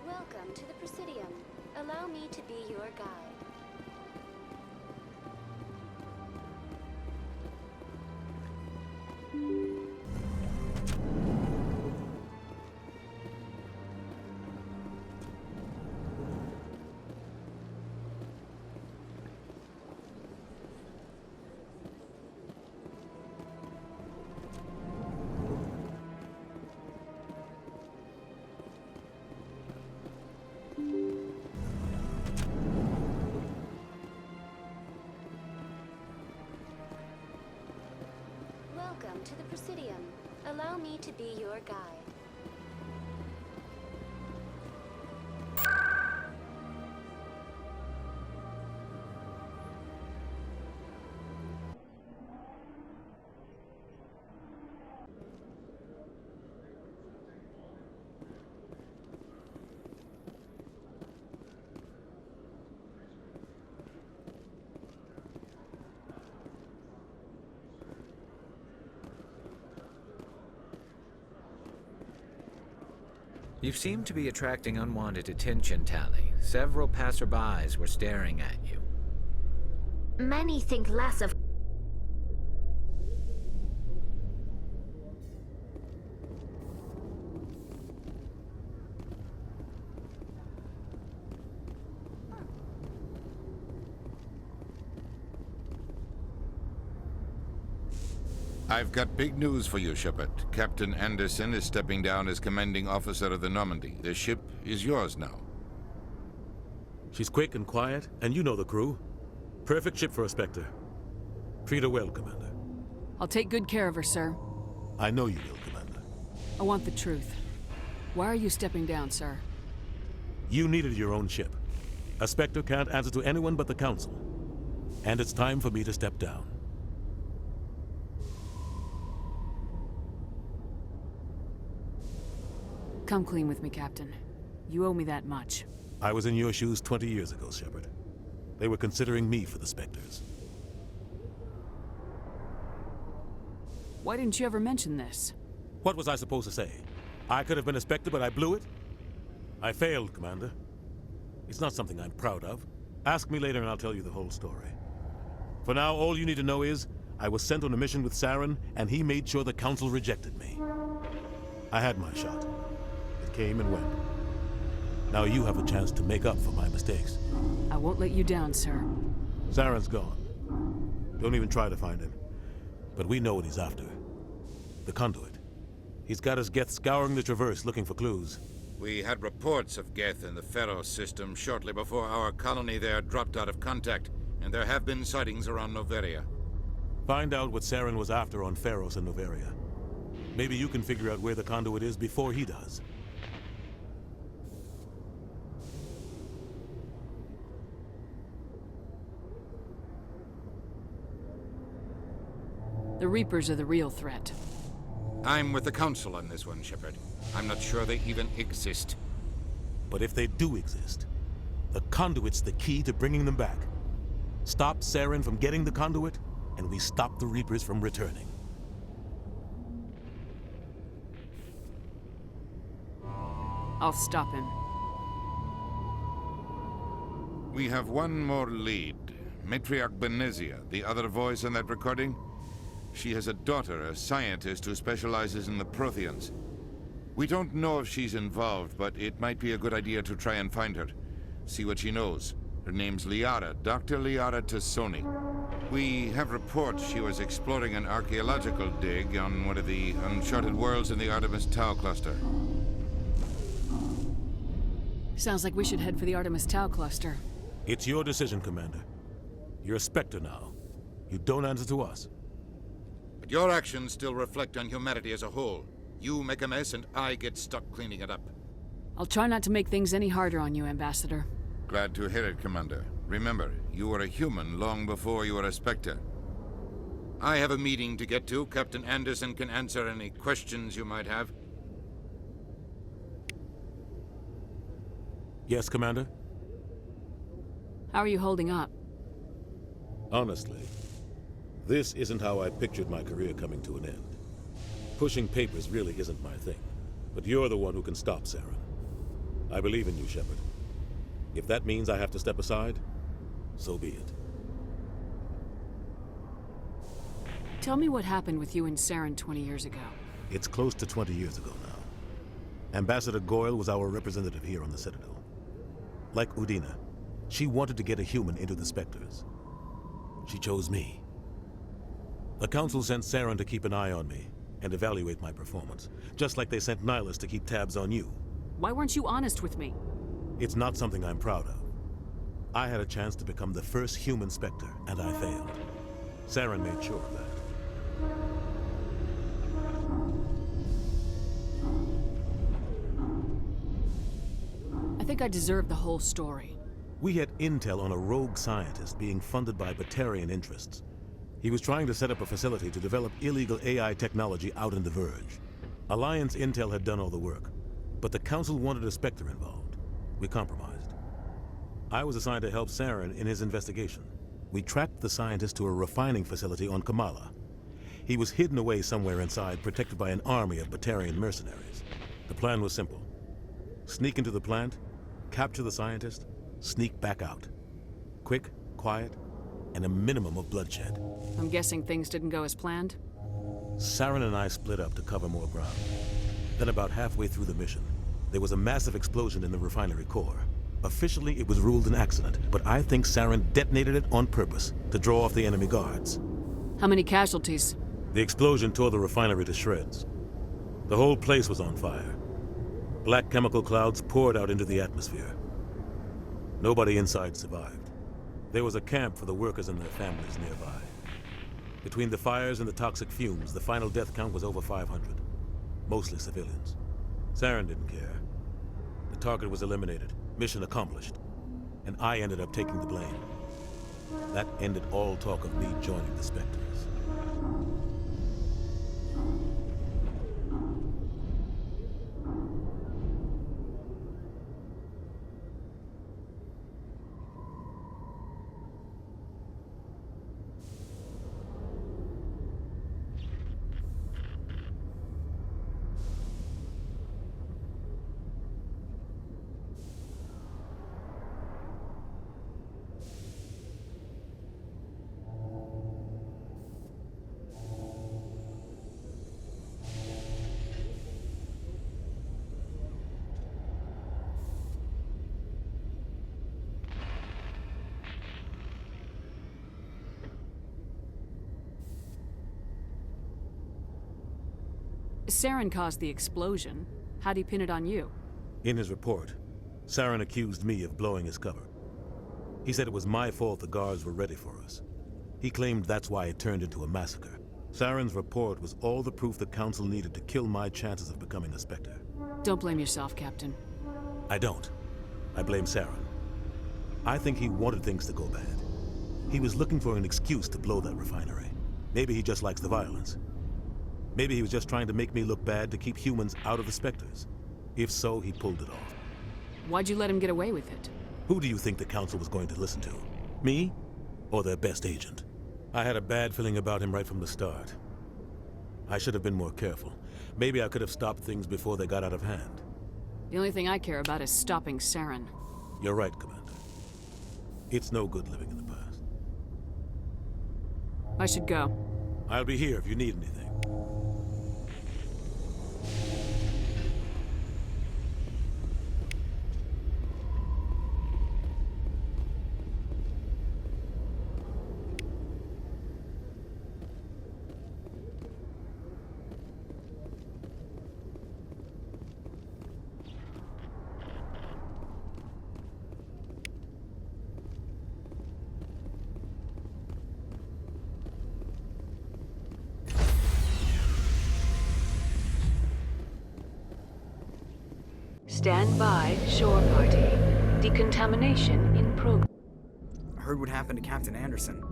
Welcome to the Presidium. Allow me to be your guide. Welcome to the Presidium. Allow me to be your guide. You seem to be attracting unwanted attention, Tally. Several passerbys were staring at you. Many think less of... I've got big news for you, Shepard. Captain Anderson is stepping down as commanding officer of the Normandy. The ship is yours now. She's quick and quiet, and you know the crew. Perfect ship for a Spectre. Treat her well, Commander. I'll take good care of her, sir. I know you will, Commander. I want the truth. Why are you stepping down, sir? You needed your own ship. A Spectre can't answer to anyone but the Council. And it's time for me to step down. Come clean with me, Captain. You owe me that much. I was in your shoes 20 years ago, Shepard. They were considering me for the Spectres. Why didn't you ever mention this? What was I supposed to say? I could have been a Spectre, but I blew it? I failed, Commander. It's not something I'm proud of. Ask me later and I'll tell you the whole story. For now, all you need to know is, I was sent on a mission with Saren, and he made sure the Council rejected me. I had my shot. It came and went. Now you have a chance to make up for my mistakes. I won't let you down, sir. Saren's gone. Don't even try to find him. But we know what he's after. The conduit. He's got us Geth scouring the Traverse looking for clues. We had reports of Geth in the Pharaoh system shortly before our colony there dropped out of contact, and there have been sightings around Noveria. Find out what Saren was after on Pharos and Noveria. Maybe you can figure out where the conduit is before he does. The Reapers are the real threat. I'm with the Council on this one, Shepard. I'm not sure they even exist. But if they do exist, the conduit's the key to bringing them back. Stop Saren from getting the conduit, and we stop the Reapers from returning. I'll stop him. We have one more lead. Matriarch Benezia, the other voice in that recording. She has a daughter, a scientist who specializes in the Protheans. We don't know if she's involved, but it might be a good idea to try and find her. See what she knows. Her name's Liara, Dr. Liara Tassoni. We have reports she was exploring an archaeological dig on one of the uncharted worlds in the Artemis Tau cluster. Sounds like we should head for the Artemis Tau cluster. It's your decision, Commander. You're a Spectre now. You don't answer to us. But your actions still reflect on humanity as a whole. You make a mess and I get stuck cleaning it up. I'll try not to make things any harder on you, Ambassador. Glad to hear it, Commander. Remember, you were a human long before you were a Spectre. I have a meeting to get to. Captain Anderson can answer any questions you might have. Yes, Commander? How are you holding up? Honestly, this isn't how I pictured my career coming to an end. Pushing papers really isn't my thing, but you're the one who can stop Saren. I believe in you, Shepard. If that means I have to step aside, so be it. Tell me what happened with you and Saren 20 years ago. It's close to 20 years ago now. Ambassador Goyle was our representative here on the Citadel. Like Udina, she wanted to get a human into the Spectres. She chose me. The Council sent Saren to keep an eye on me and evaluate my performance, just like they sent Nihilus to keep tabs on you. Why weren't you honest with me? It's not something I'm proud of. I had a chance to become the first human Spectre, and I failed. Saren made sure of that. think I deserve the whole story. We had intel on a rogue scientist being funded by Batarian interests. He was trying to set up a facility to develop illegal AI technology out in the Verge. Alliance intel had done all the work, but the Council wanted a Spectre involved. We compromised. I was assigned to help Saren in his investigation. We tracked the scientist to a refining facility on Kamala. He was hidden away somewhere inside, protected by an army of Batarian mercenaries. The plan was simple. Sneak into the plant, capture the scientist, sneak back out. Quick, quiet, and a minimum of bloodshed. I'm guessing things didn't go as planned? Saren and I split up to cover more ground. Then about halfway through the mission, there was a massive explosion in the refinery core. Officially, it was ruled an accident, but I think Saren detonated it on purpose to draw off the enemy guards. How many casualties? The explosion tore the refinery to shreds. The whole place was on fire. Black chemical clouds poured out into the atmosphere. Nobody inside survived. There was a camp for the workers and their families nearby. Between the fires and the toxic fumes, the final death count was over 500. Mostly civilians. Saren didn't care. The target was eliminated, mission accomplished. And I ended up taking the blame. That ended all talk of me joining the Spectres. Saren caused the explosion. How'd he pin it on you? In his report, Saren accused me of blowing his cover. He said it was my fault the guards were ready for us. He claimed that's why it turned into a massacre. Saren's report was all the proof the Council needed to kill my chances of becoming a Spectre. Don't blame yourself, Captain. I don't. I blame Saren. I think he wanted things to go bad. He was looking for an excuse to blow that refinery. Maybe he just likes the violence. Maybe he was just trying to make me look bad to keep humans out of the Spectres. If so, he pulled it off. Why'd you let him get away with it? Who do you think the Council was going to listen to? Me? Or their best agent? I had a bad feeling about him right from the start. I should have been more careful. Maybe I could have stopped things before they got out of hand. The only thing I care about is stopping Saren. You're right, Commander. It's no good living in the past. I should go. I'll be here if you need anything. Stand by, shore party. Decontamination in progress. I heard what happened to Captain Anderson.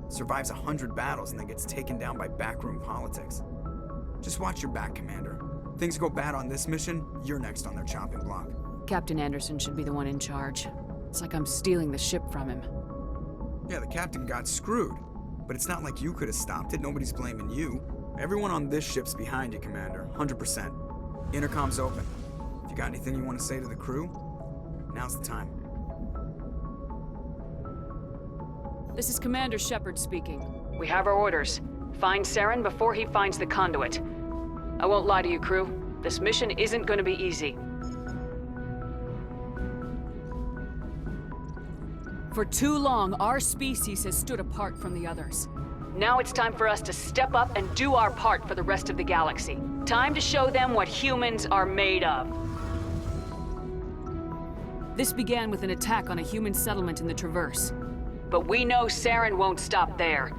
Survives 100 battles and then gets taken down by backroom politics. Just watch your back, Commander. Things go bad on this mission, you're next on their chopping block. Captain Anderson should be the one in charge. It's like I'm stealing the ship from him. Yeah, the captain got screwed. But it's not like you could have stopped it. Nobody's blaming you. Everyone on this ship's behind you, Commander. 100%. Intercom's open. If you got anything you want to say to the crew, now's the time. This is Commander Shepard speaking. We have our orders. Find Saren before he finds the conduit. I won't lie to you, crew. This mission isn't going to be easy. For too long, our species has stood apart from the others. Now it's time for us to step up and do our part for the rest of the galaxy. Time to show them what humans are made of. This began with an attack on a human settlement in the Traverse. But we know Saren won't stop there.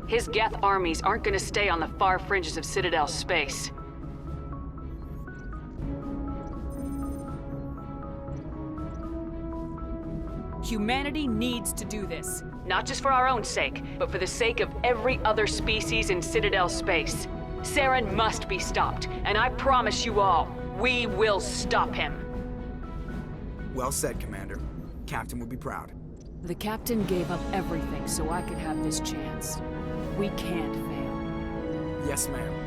His Geth armies aren't going to stay on the far fringes of Citadel space. Humanity needs to do this. Not just for our own sake, but for the sake of every other species in Citadel space. Saren must be stopped, and I promise you all, we will stop him. Well said, Commander. Captain would be proud. The captain gave up everything so I could have this chance. We can't fail. Yes, ma'am.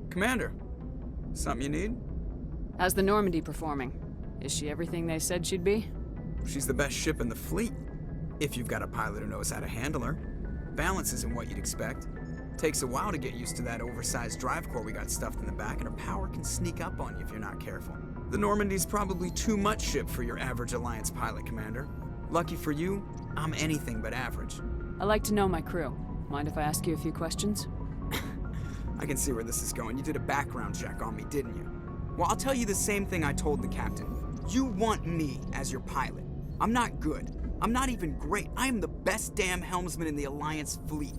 Commander, something you need? How's the Normandy performing? Is she everything they said she'd be? She's the best ship in the fleet, if you've got a pilot who knows how to handle her. Balance isn't what you'd expect. Takes a while to get used to that oversized drive core we got stuffed in the back, and her power can sneak up on you if you're not careful. The Normandy's probably too much ship for your average Alliance pilot, Commander. Lucky for you, I'm anything but average. I like to know my crew. Mind if I ask you a few questions? I can see where this is going. You did a background check on me, didn't you? Well, I'll tell you the same thing I told the captain. You want me as your pilot. I'm not good. I'm not even great. I am the best damn helmsman in the Alliance fleet.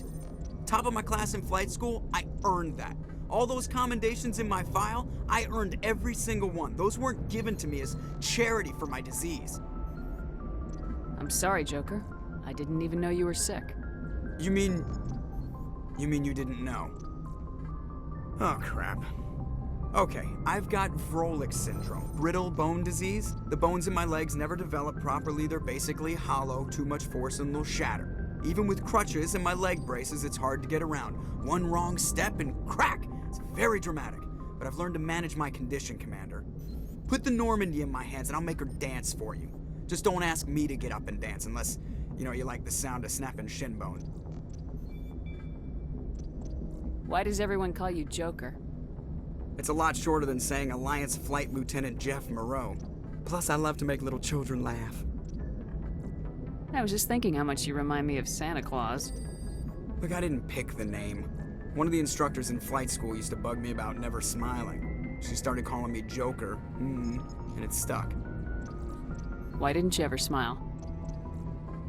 Top of my class in flight school, I earned that. All those commendations in my file, I earned every single one. Those weren't given to me as charity for my disease. I'm sorry, Joker. I didn't even know you were sick. You mean you didn't know? Oh, crap. Okay, I've got Vrolik syndrome, brittle bone disease. The bones in my legs never develop properly. They're basically hollow, too much force and they'll shatter. Even with crutches and my leg braces, it's hard to get around. One wrong step and crack! It's very dramatic, but I've learned to manage my condition, Commander. Put the Normandy in my hands and I'll make her dance for you. Just don't ask me to get up and dance unless, you like the sound of snapping shin bone. Why does everyone call you Joker? It's a lot shorter than saying Alliance Flight Lieutenant Jeff Moreau. Plus, I love to make little children laugh. I was just thinking how much you remind me of Santa Claus. Look, I didn't pick the name. One of the instructors in flight school used to bug me about never smiling. She started calling me Joker, and it stuck. Why didn't you ever smile?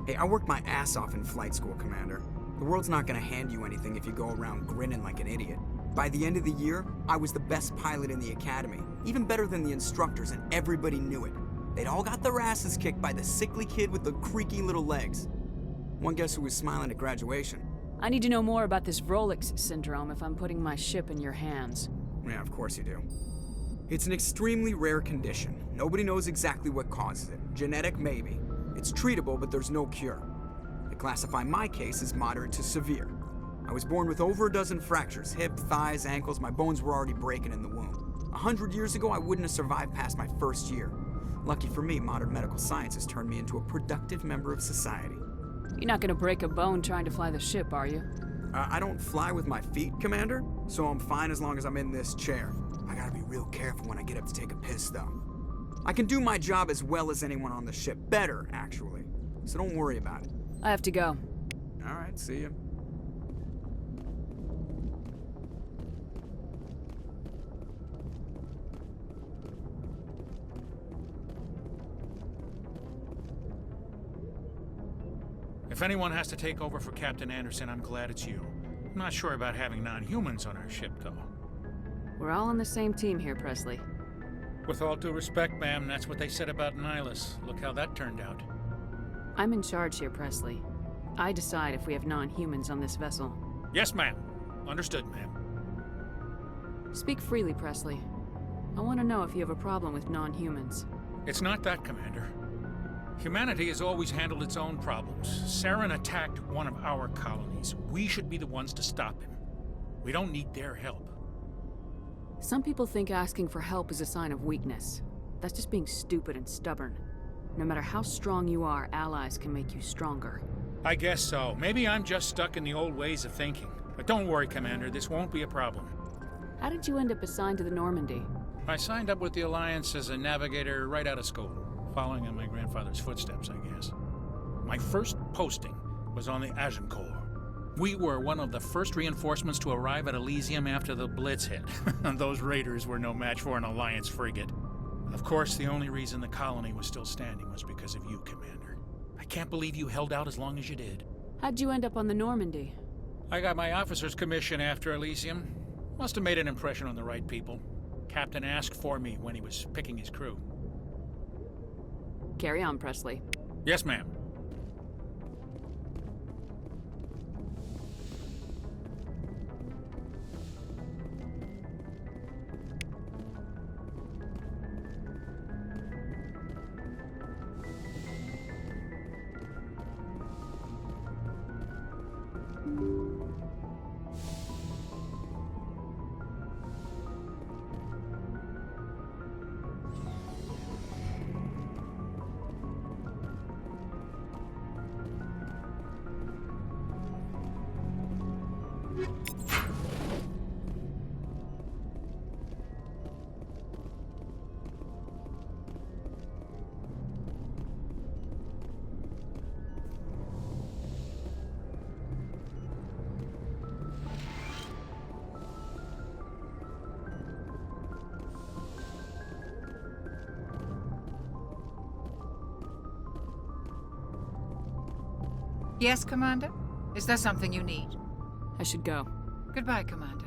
Hey, I worked my ass off in flight school, Commander. The world's not gonna hand you anything if you go around grinning like an idiot. By the end of the year, I was the best pilot in the academy, even better than the instructors, and everybody knew it. They'd all got their asses kicked by the sickly kid with the creaky little legs. One guess who was smiling at graduation? I need to know more about this Vrolik syndrome if I'm putting my ship in your hands. Yeah, of course you do. It's an extremely rare condition. Nobody knows exactly what causes it. Genetic, maybe. It's treatable, but there's no cure. They classify my case as moderate to severe. I was born with over a dozen fractures, hip, thighs, ankles. My bones were already breaking in the womb. 100 years ago, I wouldn't have survived past my first year. Lucky for me, modern medical science has turned me into a productive member of society. You're not gonna break a bone trying to fly the ship, are you? I don't fly with my feet, Commander, so I'm fine as long as I'm in this chair. I gotta be real careful when I get up to take a piss, though. I can do my job as well as anyone on the ship. Better, actually. So don't worry about it. I have to go. All right, see ya. If anyone has to take over for Captain Anderson, I'm glad it's you. I'm not sure about having non-humans on our ship, though. We're all on the same team here, Presley. With all due respect, ma'am, that's what they said about Nihilus. Look how that turned out. I'm in charge here, Presley. I decide if we have non-humans on this vessel. Yes, ma'am. Understood, ma'am. Speak freely, Presley. I want to know if you have a problem with non-humans. It's not that, Commander. Humanity has always handled its own problems. Saren attacked one of our colonies. We should be the ones to stop him. We don't need their help. Some people think asking for help is a sign of weakness. That's just being stupid and stubborn. No matter how strong you are, allies can make you stronger. I guess so. Maybe I'm just stuck in the old ways of thinking. But don't worry, Commander, this won't be a problem. How did you end up assigned to the Normandy? I signed up with the Alliance as a navigator right out of school, following in my grandfather's footsteps, I guess. My first posting was on the Agincourt. We were one of the first reinforcements to arrive at Elysium after the Blitz hit. Those raiders were no match for an Alliance frigate. Of course, the only reason the colony was still standing was because of you, Commander. I can't believe you held out as long as you did. How'd you end up on the Normandy? I got my officer's commission after Elysium. Must have made an impression on the right people. Captain asked for me when he was picking his crew. Carry on, Presley. Yes, ma'am. Yes, Commander? Is there something you need? I should go. Goodbye, Commander.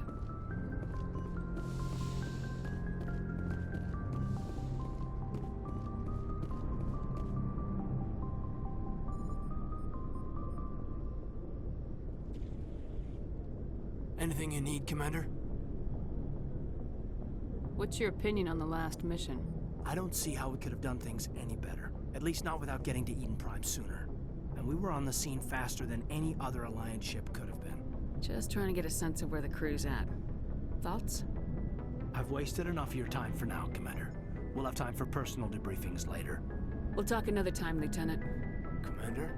Anything you need, Commander? What's your opinion on the last mission? I don't see how we could have done things any better. At least not without getting to Eden Prime sooner. And we were on the scene faster than any other Alliance ship could have been. Just trying to get a sense of where the crew's at. Thoughts? I've wasted enough of your time for now, Commander. We'll have time for personal debriefings later. We'll talk another time, Lieutenant. Commander?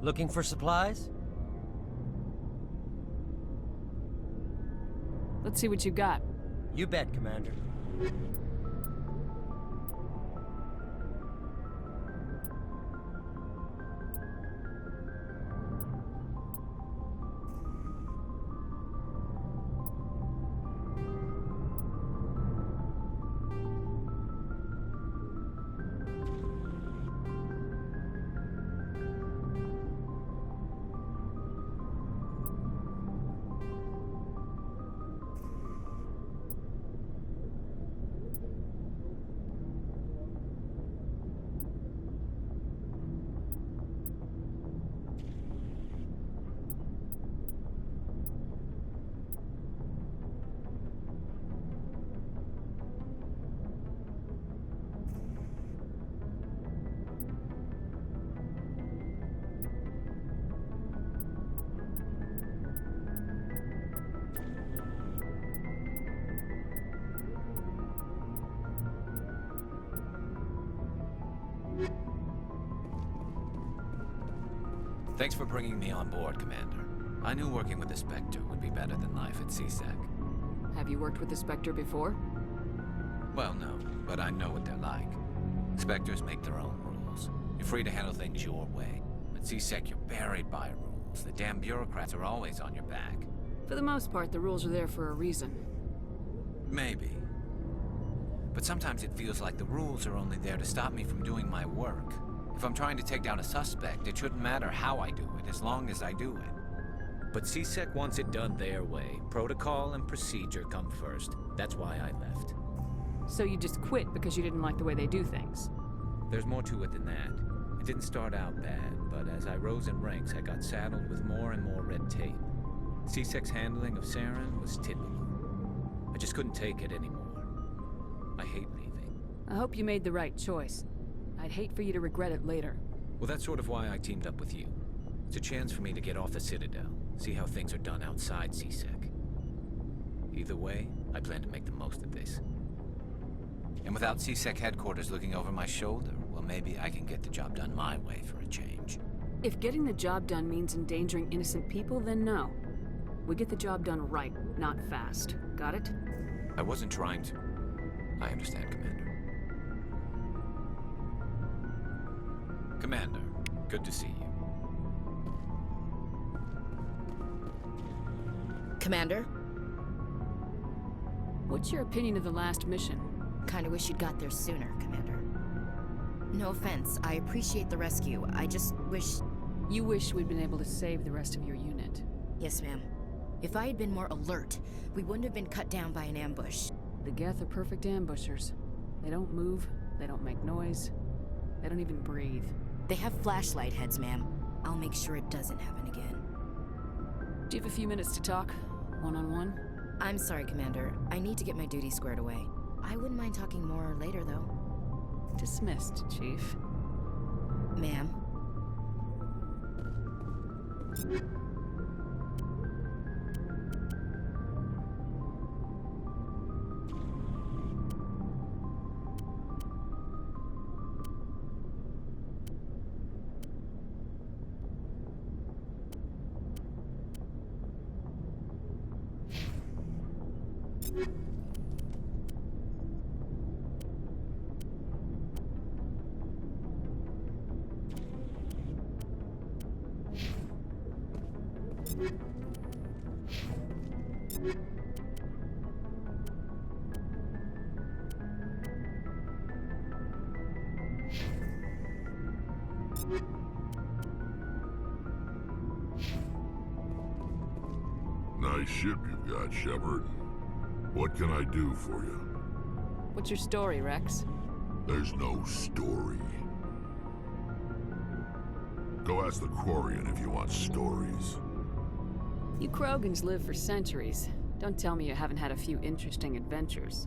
Looking for supplies? Let's see what you got. You bet, Commander. Thanks for bringing me on board, Commander. I knew working with the Spectre would be better than life at CSEC. Have you worked with the Spectre before? Well, no, but I know what they're like. Spectres make their own rules. You're free to handle things your way. At CSEC, you're buried by rules. The damn bureaucrats are always on your back. For the most part, the rules are there for a reason. Maybe. But sometimes it feels like the rules are only there to stop me from doing my work. If I'm trying to take down a suspect, it shouldn't matter how I do it, as long as I do it. But CSEC wants it done their way. Protocol and procedure come first. That's why I left. So you just quit because you didn't like the way they do things? There's more to it than that. It didn't start out bad, but as I rose in ranks, I got saddled with more and more red tape. CSEC's handling of Saren was typical. I just couldn't take it anymore. I hate leaving. I hope you made the right choice. I'd hate for you to regret it later. Well, that's sort of why I teamed up with you. It's a chance for me to get off the Citadel, see how things are done outside CSEC. Either way, I plan to make the most of this. And without CSEC headquarters looking over my shoulder, well, maybe I can get the job done my way for a change. If getting the job done means endangering innocent people, then no. We get the job done right, not fast. Got it? I wasn't trying to. I understand, Commander. Commander, good to see you. Commander? What's your opinion of the last mission? Kinda wish you'd got there sooner, Commander. No offense, I appreciate the rescue. I just wish... You wish we'd been able to save the rest of your unit. Yes, ma'am. If I had been more alert, we wouldn't have been cut down by an ambush. The Geth are perfect ambushers. They don't move, they don't make noise, they don't even breathe. They have flashlight heads, ma'am. I'll make sure it doesn't happen again. Do you have a few minutes to talk? One-on-one? I'm sorry, Commander. I need to get my duty squared away. I wouldn't mind talking more later, though. Dismissed, Chief. Ma'am. Nice ship you've got, Shepard. What can I do for you? What's your story, Rex? There's no story. Go ask the Quarian if you want stories. You Krogans live for centuries. Don't tell me you haven't had a few interesting adventures.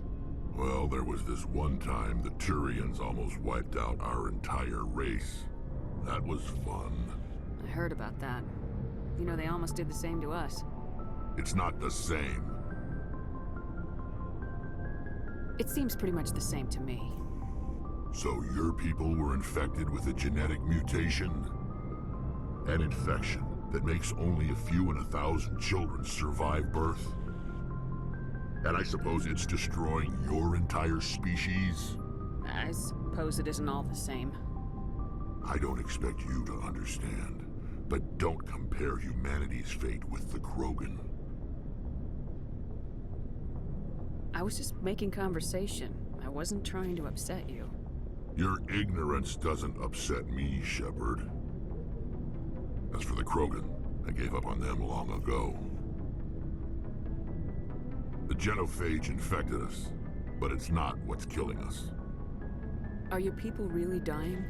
Well, there was this one time the Turians almost wiped out our entire race. That was fun. I heard about that. You know, they almost did the same to us. It's not the same. It seems pretty much the same to me. So your people were infected with a genetic mutation? An infection that makes only a few in 1,000 children survive birth? And I suppose it's destroying your entire species? I suppose it isn't all the same. I don't expect you to understand, but don't compare humanity's fate with the Krogan. I was just making conversation. I wasn't trying to upset you. Your ignorance doesn't upset me, Shepard. As for the Krogan, I gave up on them long ago. The genophage infected us, but it's not what's killing us. Are your people really dying?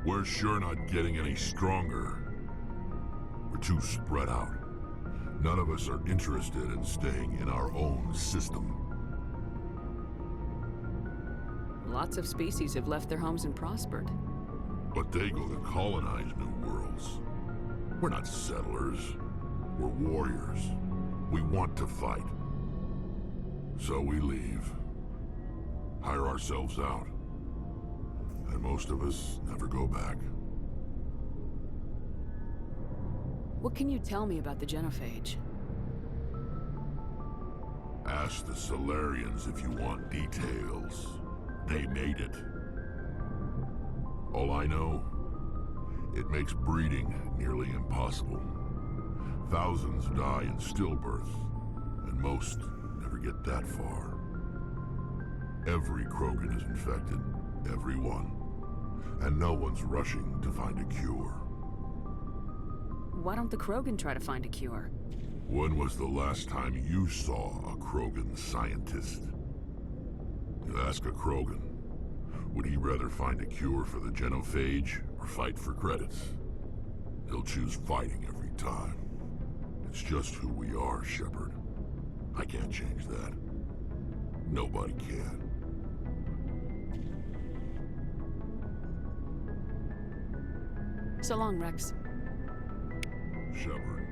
We're sure not getting any stronger. We're too spread out. None of us are interested in staying in our own system. Lots of species have left their homes and prospered. But they go to colonize new worlds. We're not settlers. We're warriors. We want to fight. So we leave. Hire ourselves out. And most of us never go back. What can you tell me about the genophage? Ask the Solarians if you want details. They made it. All I know, it makes breeding nearly impossible. Thousands die in stillbirth, and most never get that far. Every Krogan is infected, every one. And no one's rushing to find a cure. Why don't the Krogan try to find a cure? When was the last time you saw a Krogan scientist? You ask a Krogan, would he rather find a cure for the genophage or fight for credits? He'll choose fighting every time. It's just who we are, Shepard. I can't change that. Nobody can. So long, Rex. Shepard.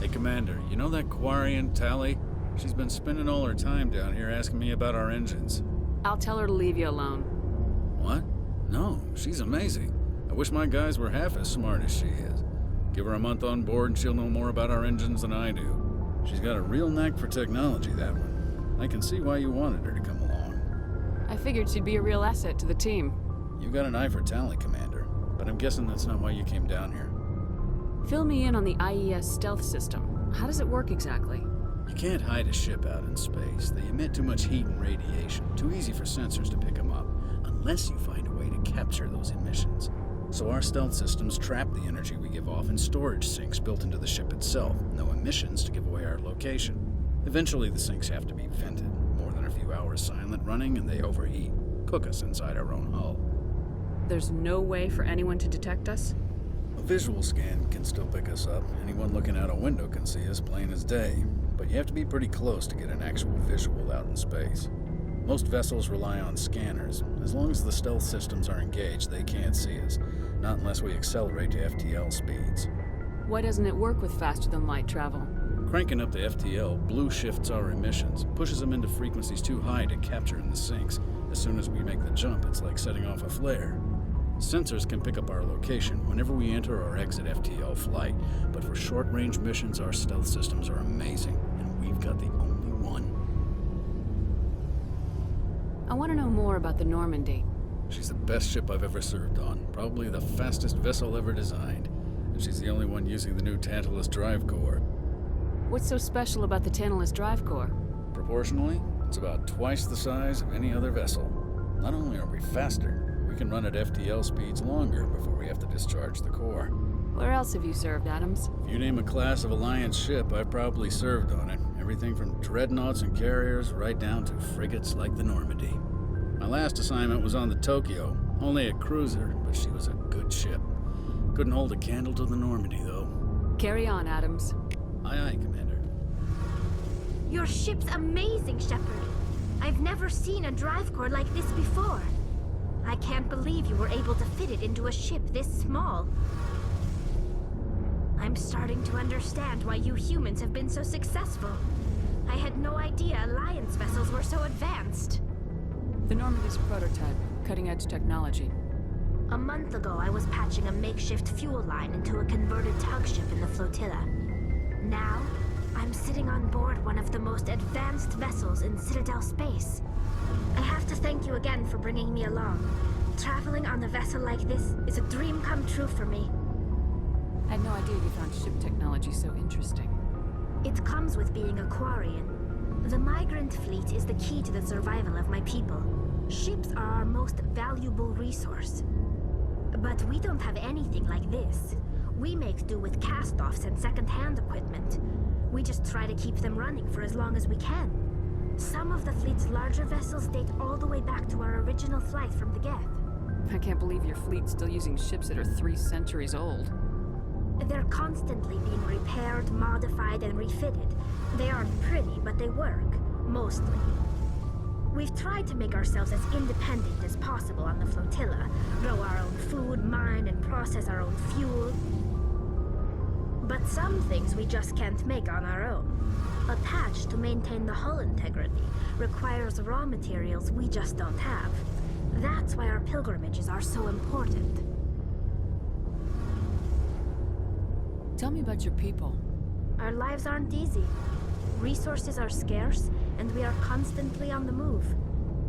Hey, Commander, you know that Quarian, Tally? She's been spending all her time down here asking me about our engines. I'll tell her to leave you alone. What? No, she's amazing. I wish my guys were half as smart as she is. Give her a month on board and she'll know more about our engines than I do. She's got a real knack for technology, that one. I can see why you wanted her to come along. I figured she'd be a real asset to the team. You got an eye for Tally, Commander, but I'm guessing that's not why you came down here. Fill me in on the IES stealth system. How does it work exactly? You can't hide a ship out in space. They emit too much heat and radiation. Too easy for sensors to pick them up, unless you find a way to capture those emissions. So our stealth systems trap the energy we give off in storage sinks built into the ship itself. No emissions to give away our location. Eventually the sinks have to be vented. More than a few hours silent running and they overheat. Cook us inside our own hull. There's no way for anyone to detect us? A visual scan can still pick us up. Anyone looking out a window can see us plain as day. But you have to be pretty close to get an actual visual out in space. Most vessels rely on scanners. As long as the stealth systems are engaged, they can't see us. Not unless we accelerate to FTL speeds. Why doesn't it work with faster-than-light travel? Cranking up the FTL blue shifts our emissions, pushes them into frequencies too high to capture in the sinks. As soon as we make the jump, it's like setting off a flare. Sensors can pick up our location whenever we enter or exit FTL flight, but for short-range missions, our stealth systems are amazing, and we've got the only one. I want to know more about the Normandy. She's the best ship I've ever served on, probably the fastest vessel ever designed, and she's the only one using the new Tantalus drive core. What's so special about the Tantalus drive core? Proportionally, it's about twice the size of any other vessel. Not only are we faster, we can run at FTL speeds longer before we have to discharge the core. Where else have you served, Adams? If you name a class of Alliance ship, I've probably served on it. Everything from dreadnoughts and carriers right down to frigates like the Normandy. My last assignment was on the Tokyo, only a cruiser, but she was a good ship. Couldn't hold a candle to the Normandy, though. Carry on, Adams. Aye, aye, Commander. Your ship's amazing, Shepard. I've never seen a drive core like this before. I can't believe you were able to fit it into a ship this small. I'm starting to understand why you humans have been so successful. I had no idea Alliance vessels were so advanced. The Normandy's a prototype, cutting-edge technology. A month ago, I was patching a makeshift fuel line into a converted tug ship in the flotilla. Now, I'm sitting on board one of the most advanced vessels in Citadel space. I have to thank you again for bringing me along. Traveling on a vessel like this is a dream come true for me. I had no idea you found ship technology so interesting. It comes with being a Quarian. The migrant fleet is the key to the survival of my people. Ships are our most valuable resource. But we don't have anything like this. We make do with cast-offs and second-hand equipment. We just try to keep them running for as long as we can. Some of the fleet's larger vessels date all the way back to our original flight from the Geth. I can't believe your fleet's still using ships that are 3 centuries old. They're constantly being repaired, modified, and refitted. They aren't pretty, but they work. Mostly. We've tried to make ourselves as independent as possible on the flotilla. Grow our own food, mine, and process our own fuel. But some things we just can't make on our own. A patch to maintain the hull integrity requires raw materials we just don't have. That's why our pilgrimages are so important. Tell me about your people. Our lives aren't easy. Resources are scarce, and we are constantly on the move.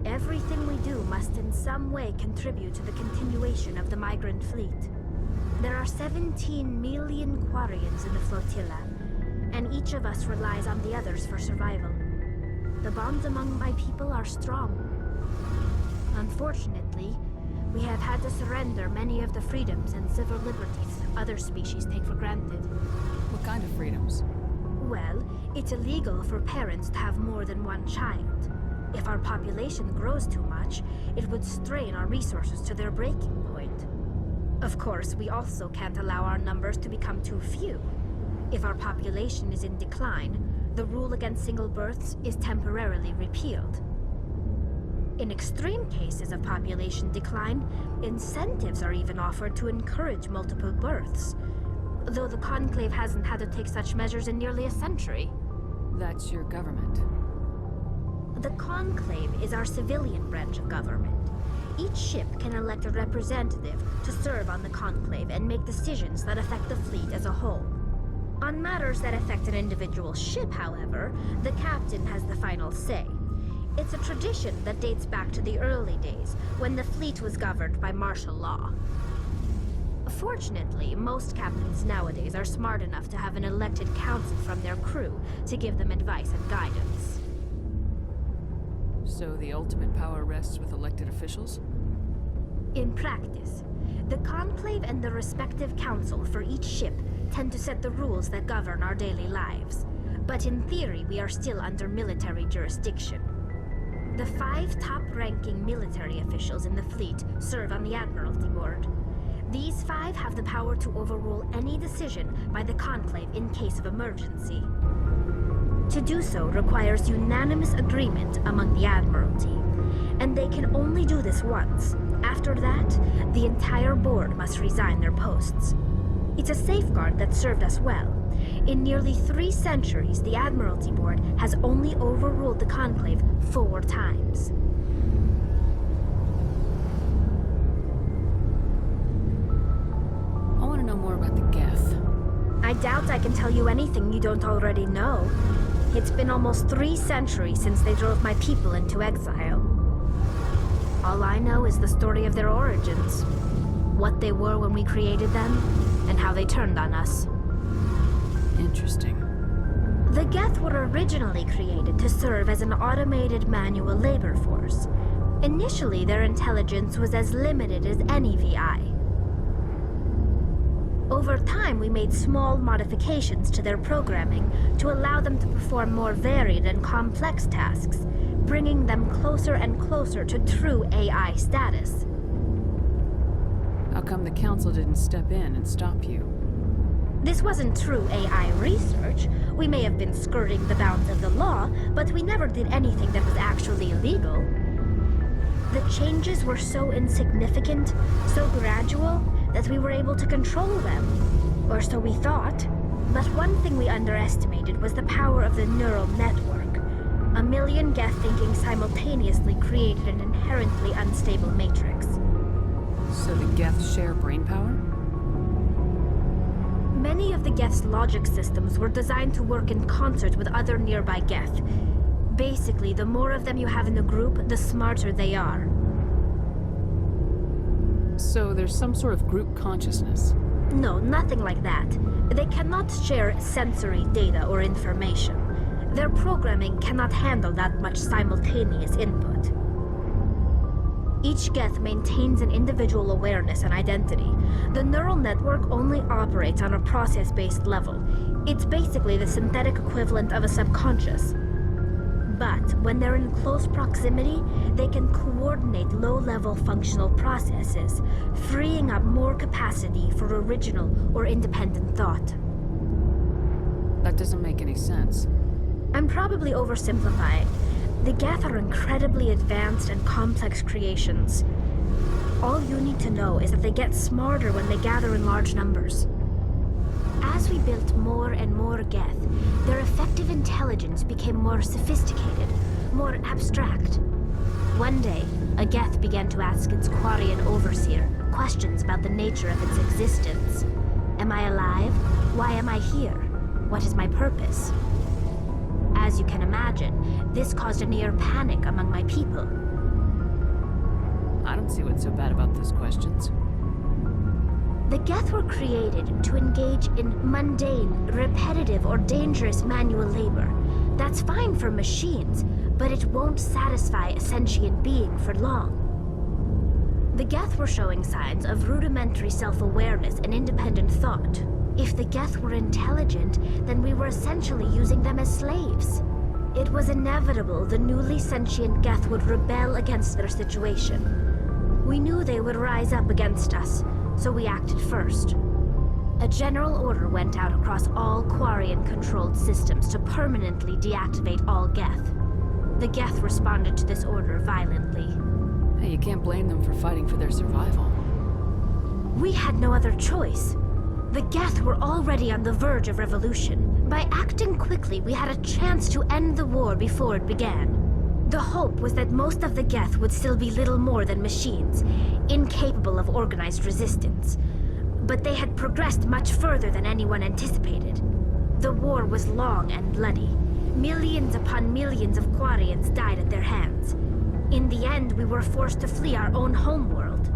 Everything we do must in some way contribute to the continuation of the migrant fleet. There are 17 million Quarians in the flotilla, and each of us relies on the others for survival. The bonds among my people are strong. Unfortunately, we have had to surrender many of the freedoms and civil liberties other species take for granted. What kind of freedoms? Well, it's illegal for parents to have more than one child. If our population grows too much, it would strain our resources to their breaking point. Of course, we also can't allow our numbers to become too few. If our population is in decline, the rule against single births is temporarily repealed. In extreme cases of population decline, incentives are even offered to encourage multiple births. though the Conclave hasn't had to take such measures in nearly a century. That's your government. The Conclave is our civilian branch of government. Each ship can elect a representative to serve on the Conclave and make decisions that affect the fleet as a whole. On matters that affect an individual ship, however, the captain has the final say. It's a tradition that dates back to the early days, when the fleet was governed by martial law. Fortunately, most captains nowadays are smart enough to have an elected council from their crew to give them advice and guidance. So the ultimate power rests with elected officials? In practice, the Conclave and the respective council for each ship tend to set the rules that govern our daily lives. But in theory, we are still under military jurisdiction. The 5 top-ranking military officials in the fleet serve on the Admiralty Board. These 5 have the power to overrule any decision by the Conclave in case of emergency. To do so requires unanimous agreement among the Admiralty, and they can only do this once. After that, the entire board must resign their posts. It's a safeguard that served us well. In nearly 3 centuries, the Admiralty Board has only overruled the Conclave 4 times. I want to know more about the Geth. I doubt I can tell you anything you don't already know. It's been almost 3 centuries since they drove my people into exile. All I know is the story of their origins, what they were when we created them, and how they turned on us. Interesting. The Geth were originally created to serve as an automated manual labor force. Initially, their intelligence was as limited as any VI. Over time, we made small modifications to their programming to allow them to perform more varied and complex tasks, bringing them closer and closer to true AI status. How come the Council didn't step in and stop you? This wasn't true AI research. We may have been skirting the bounds of the law, but we never did anything that was actually illegal. The changes were so insignificant, so gradual, that we were able to control them. Or so we thought. But one thing we underestimated was the power of the neural network. 1 million Geth thinking simultaneously created an inherently unstable matrix. So the Geth share brainpower? Many of the Geth's logic systems were designed to work in concert with other nearby Geth. Basically, the more of them you have in a group, the smarter they are. So there's some sort of group consciousness? No, nothing like that. They cannot share sensory data or information. Their programming cannot handle that much simultaneous input. Each Geth maintains an individual awareness and identity. The neural network only operates on a process-based level. It's basically the synthetic equivalent of a subconscious. But when they're in close proximity, they can coordinate low-level functional processes, freeing up more capacity for original or independent thought. That doesn't make any sense. I'm probably oversimplifying. The Geth are incredibly advanced and complex creations. All you need to know is that they get smarter when they gather in large numbers. As we built more and more Geth, their effective intelligence became more sophisticated, more abstract. One day, a Geth began to ask its Quarian overseer questions about the nature of its existence. Am I alive? Why am I here? What is my purpose? As you can imagine, this caused a near panic among my people. I don't see what's so bad about those questions. The Geth were created to engage in mundane, repetitive, or dangerous manual labor. That's fine for machines, but it won't satisfy a sentient being for long. The Geth were showing signs of rudimentary self-awareness and independent thought. If the Geth were intelligent, then we were essentially using them as slaves. It was inevitable the newly sentient Geth would rebel against their situation. We knew they would rise up against us, so we acted first. A general order went out across all Quarian-controlled systems to permanently deactivate all Geth. The Geth responded to this order violently. Hey, you can't blame them for fighting for their survival. We had no other choice. The Geth were already on the verge of revolution. By acting quickly, we had a chance to end the war before it began. The hope was that most of the Geth would still be little more than machines, incapable of organized resistance. But they had progressed much further than anyone anticipated. The war was long and bloody. Millions upon millions of Quarians died at their hands. In the end, we were forced to flee our own homeworld.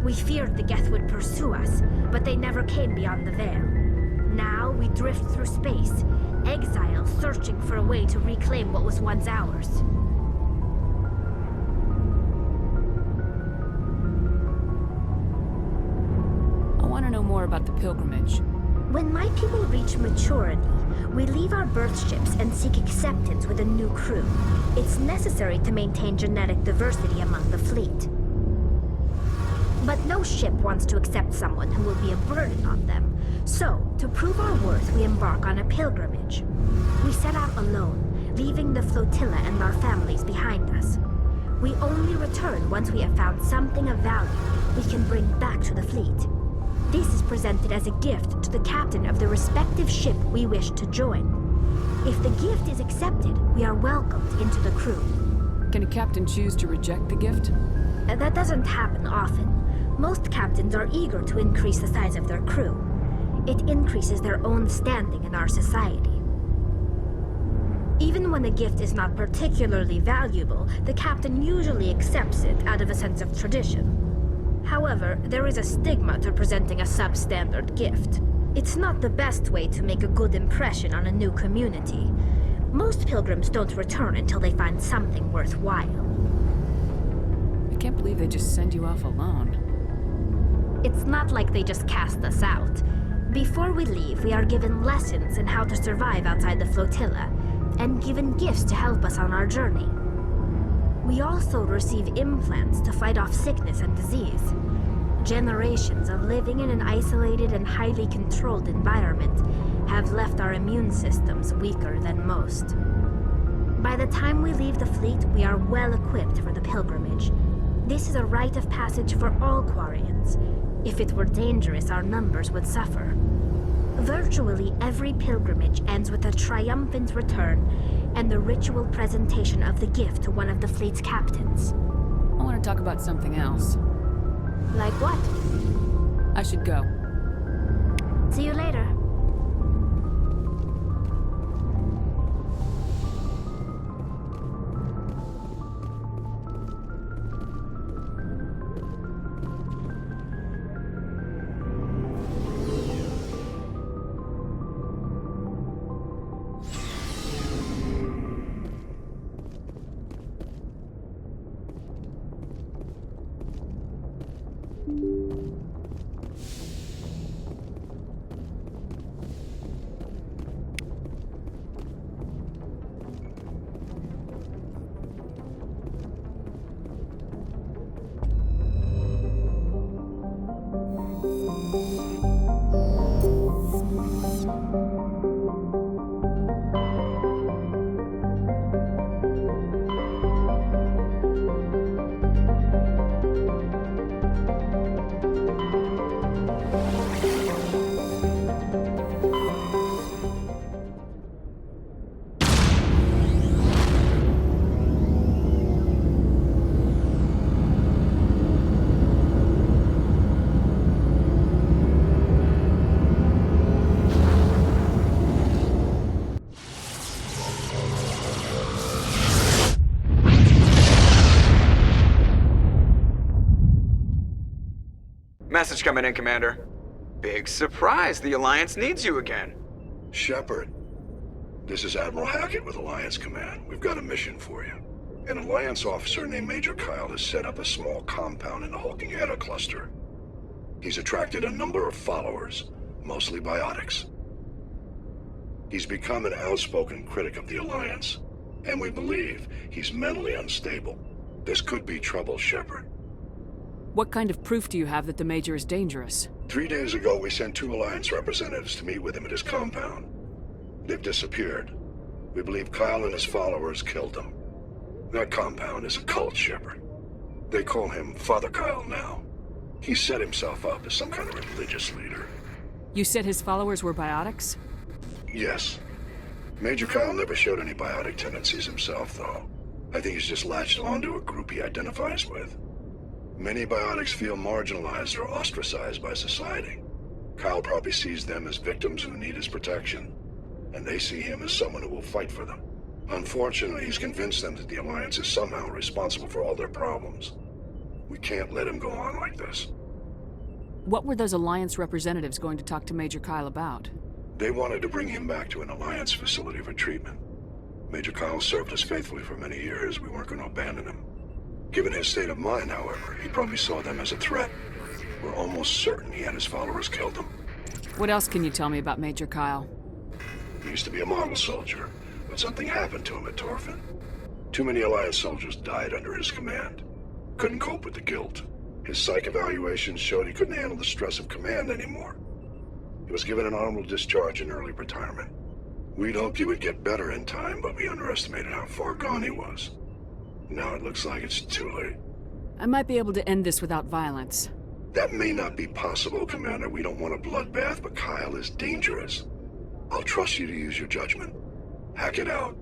We feared the Geth would pursue us, but they never came beyond the Veil. Now we drift through space, exile, searching for a way to reclaim what was once ours. I want to know more about the pilgrimage. When my people reach maturity, we leave our birth ships and seek acceptance with a new crew. It's necessary to maintain genetic diversity among the fleet. But no ship wants to accept someone who will be a burden on them. So, to prove our worth, we embark on a pilgrimage. We set out alone, leaving the flotilla and our families behind us. We only return once we have found something of value we can bring back to the fleet. This is presented as a gift to the captain of the respective ship we wish to join. If the gift is accepted, we are welcomed into the crew. Can a captain choose to reject the gift? That doesn't happen often. Most captains are eager to increase the size of their crew. It increases their own standing in our society. Even when a gift is not particularly valuable, the captain usually accepts it out of a sense of tradition. However, there is a stigma to presenting a substandard gift. It's not the best way to make a good impression on a new community. Most pilgrims don't return until they find something worthwhile. I can't believe they just send you off alone. It's not like they just cast us out. Before we leave, we are given lessons in how to survive outside the flotilla, and given gifts to help us on our journey. We also receive implants to fight off sickness and disease. Generations of living in an isolated and highly controlled environment have left our immune systems weaker than most. By the time we leave the fleet, we are well equipped for the pilgrimage. This is a rite of passage for all Quarians. If it were dangerous, our numbers would suffer. Virtually every pilgrimage ends with a triumphant return and the ritual presentation of the gift to one of the fleet's captains. I want to talk about something else. Like what? I should go. See you later. Message coming in, Commander. Big surprise, the Alliance needs you again. Shepard, this is Admiral Hackett with Alliance Command. We've got a mission for you. An Alliance officer named Major Kyle has set up a small compound in the Hulking Eta cluster. He's attracted a number of followers, mostly biotics. He's become an outspoken critic of the Alliance, and we believe he's mentally unstable. This could be trouble, Shepard. What kind of proof do you have that the Major is dangerous? 3 days ago, we sent 2 Alliance representatives to meet with him at his compound. They've disappeared. We believe Kyle and his followers killed them. That compound is a cult, Shepard. They call him Father Kyle now. He set himself up as some kind of religious leader. You said his followers were biotics? Yes. Major Kyle never showed any biotic tendencies himself, though. I think he's just latched onto a group he identifies with. Many biotics feel marginalized or ostracized by society. Kyle probably sees them as victims who need his protection, and they see him as someone who will fight for them. Unfortunately, he's convinced them that the Alliance is somehow responsible for all their problems. We can't let him go on like this. What were those Alliance representatives going to talk to Major Kyle about? They wanted to bring him back to an Alliance facility for treatment. Major Kyle served us faithfully for many years. We weren't going to abandon him. Given his state of mind, however, he probably saw them as a threat. We're almost certain he had his followers killed them. What else can you tell me about Major Kyle? He used to be a model soldier, but something happened to him at Torfin. Too many Alliance soldiers died under his command. Couldn't cope with the guilt. His psych evaluations showed he couldn't handle the stress of command anymore. He was given an honorable discharge in early retirement. We'd hoped he would get better in time, but we underestimated how far gone he was. Now it looks like it's too late. I might be able to end this without violence. That may not be possible, Commander. We don't want a bloodbath, but Kyle is dangerous. I'll trust you to use your judgment. Hack it out.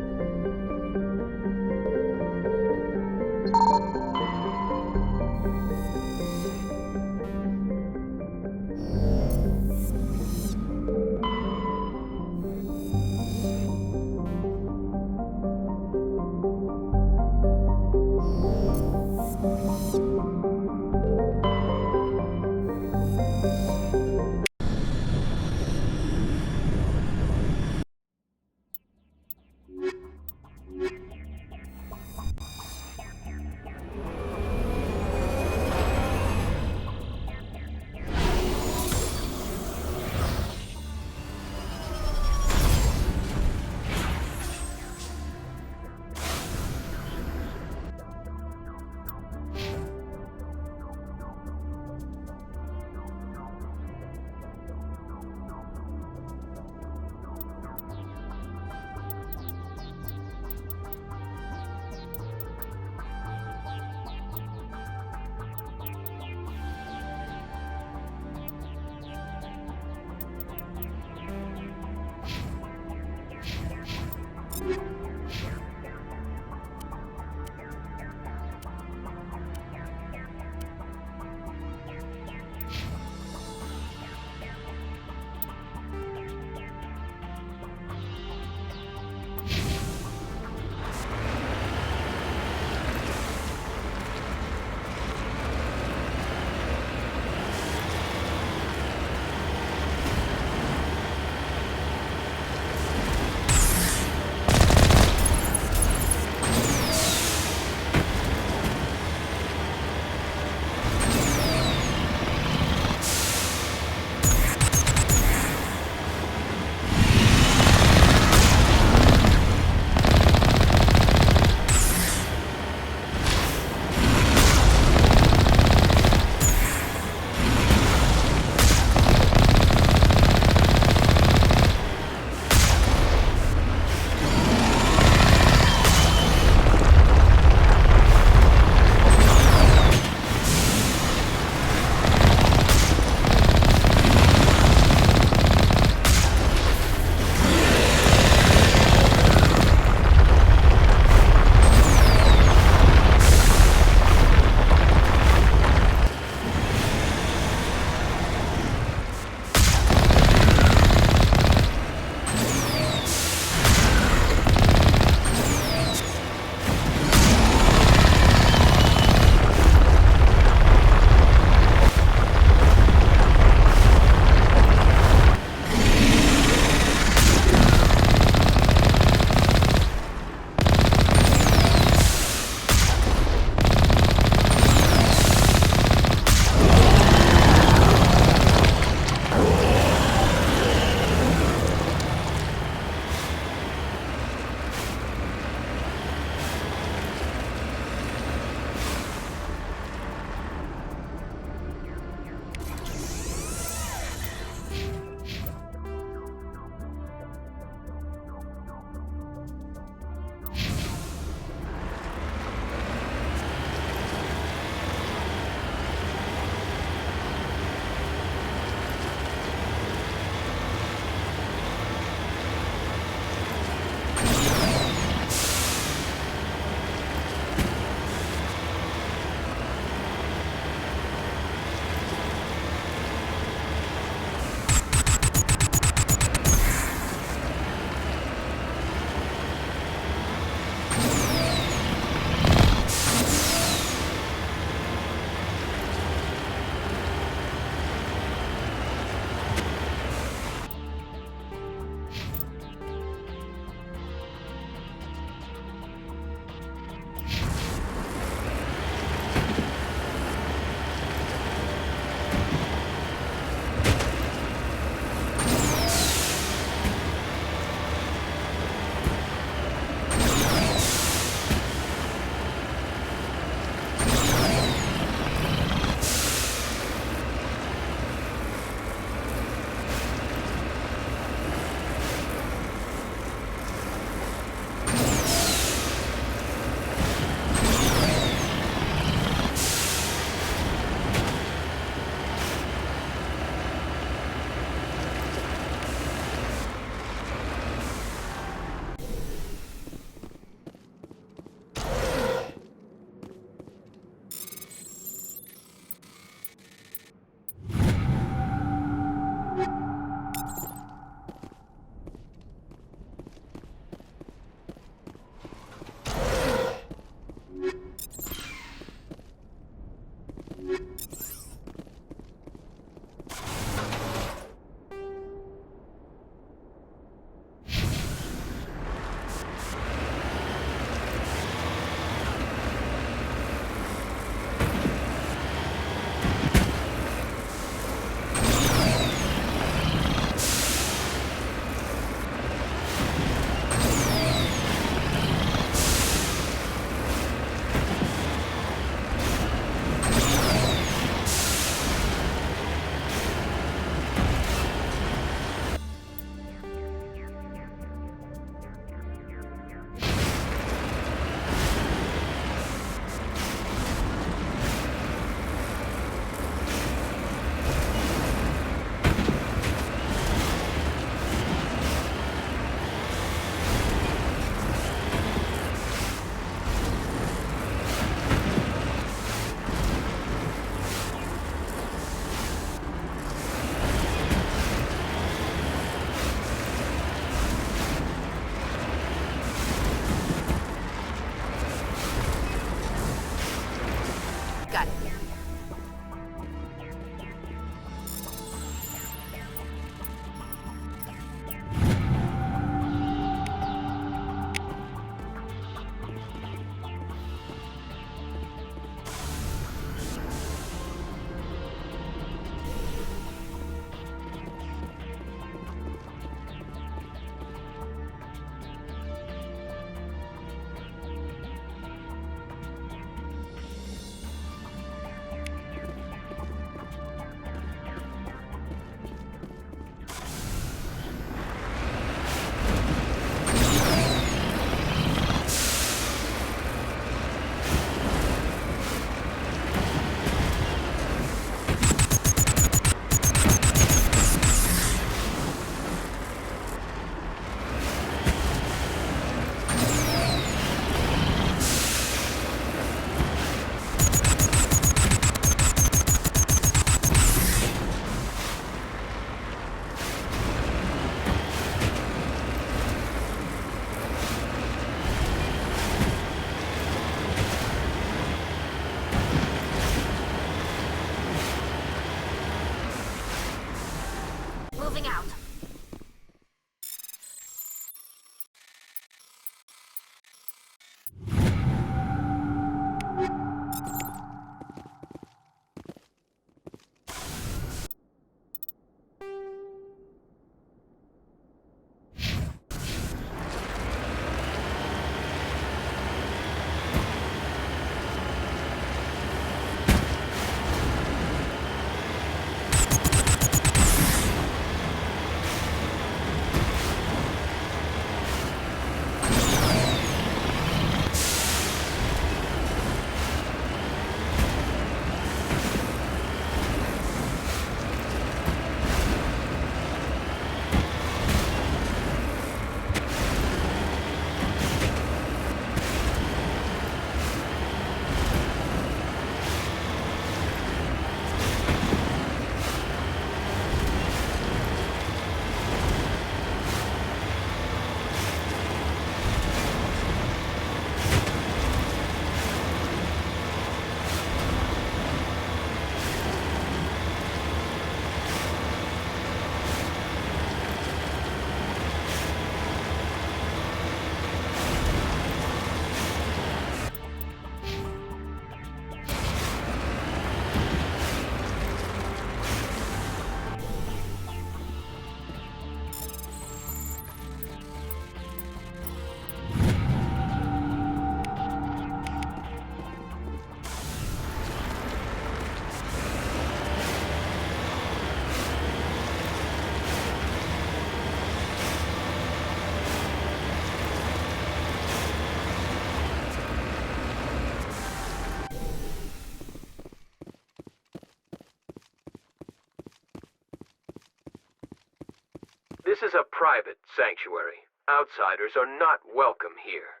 This is a private sanctuary. Outsiders are not welcome here.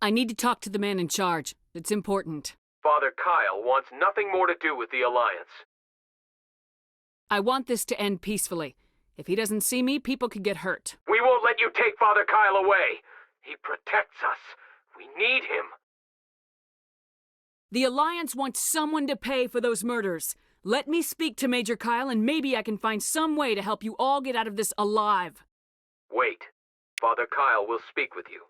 I need to talk to the man in charge. It's important. Father Kyle wants nothing more to do with the Alliance. I want this to end peacefully. If he doesn't see me, people could get hurt. We won't let you take Father Kyle away. He protects us. We need him. The Alliance wants someone to pay for those murders. Let me speak to Major Kyle and maybe I can find some way to help you all get out of this alive. Wait. Father Kyle will speak with you.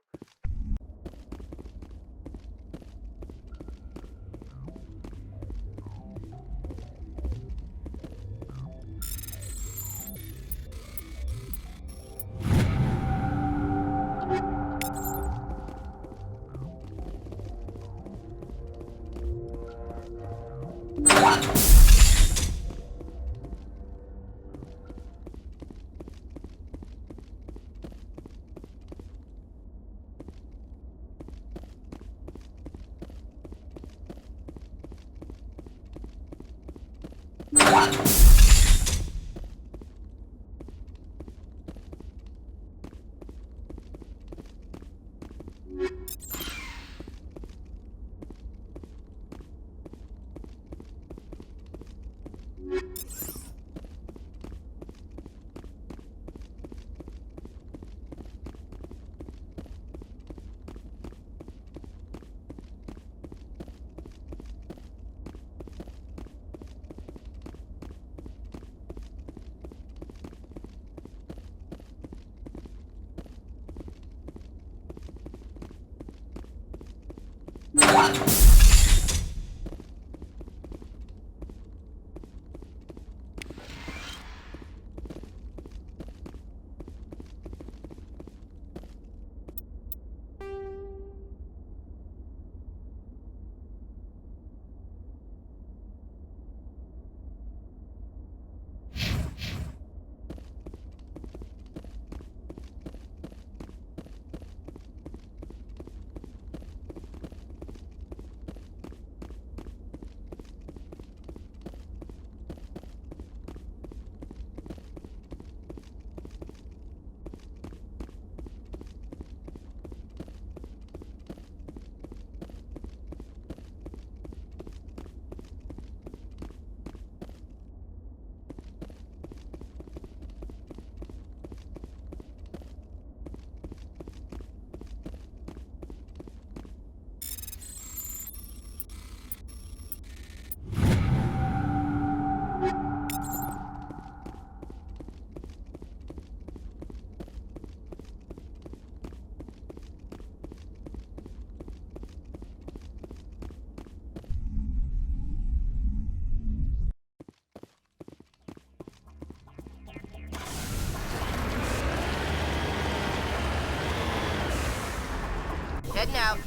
Heading out.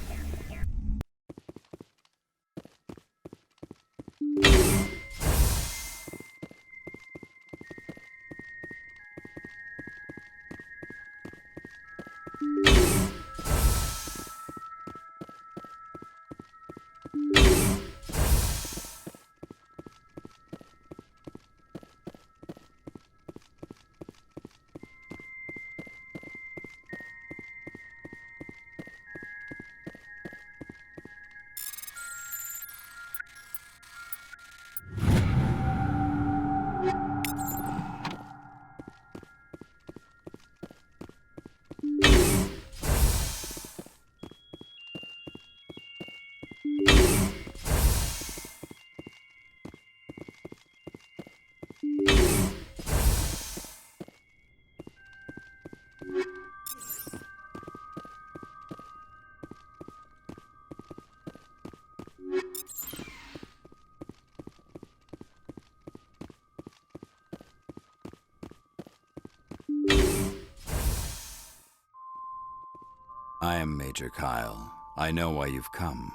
I am Major Kyle. I know why you've come.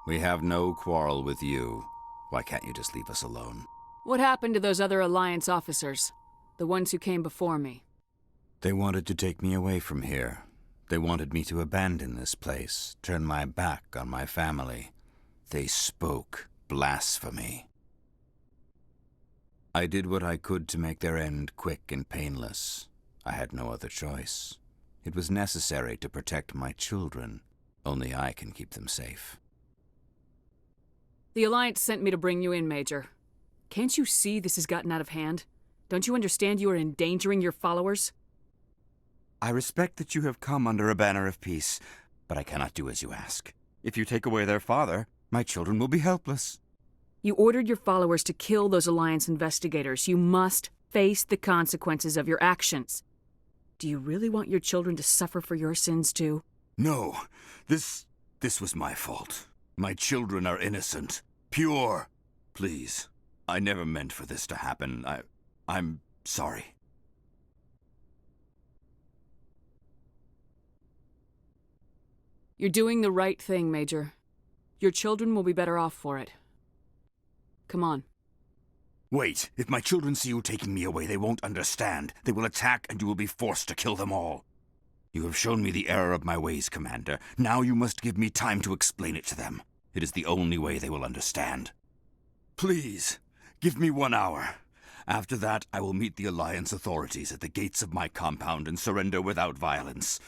We have no quarrel with you. Why can't you just leave us alone? What happened to those other Alliance officers? The ones who came before me? They wanted to take me away from here. They wanted me to abandon this place, turn my back on my family. They spoke blasphemy. I did what I could to make their end quick and painless. I had no other choice. It was necessary to protect my children. Only I can keep them safe. The Alliance sent me to bring you in, Major. Can't you see this has gotten out of hand? Don't you understand you are endangering your followers? I respect that you have come under a banner of peace, but I cannot do as you ask. If you take away their father, my children will be helpless. You ordered your followers to kill those Alliance investigators. You must face the consequences of your actions. Do you really want your children to suffer for your sins, too? No, this was my fault. My children are innocent, pure. Please, I never meant for this to happen. I'm sorry. You're doing the right thing, Major. Your children will be better off for it. Come on. Wait, if my children see you taking me away, they won't understand. They will attack and you will be forced to kill them all. You have shown me the error of my ways, Commander. Now you must give me time to explain it to them. It is the only way they will understand. Please, give me 1 hour. After that, I will meet the Alliance authorities at the gates of my compound and surrender without violence.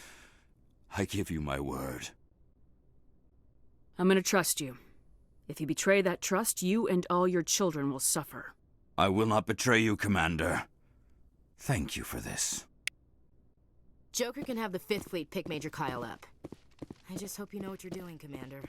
I give you my word. I'm gonna trust you. If you betray that trust, you and all your children will suffer. I will not betray you, Commander. Thank you for this. Joker can have the 5th Fleet pick Major Kyle up. I just hope you know what you're doing, Commander.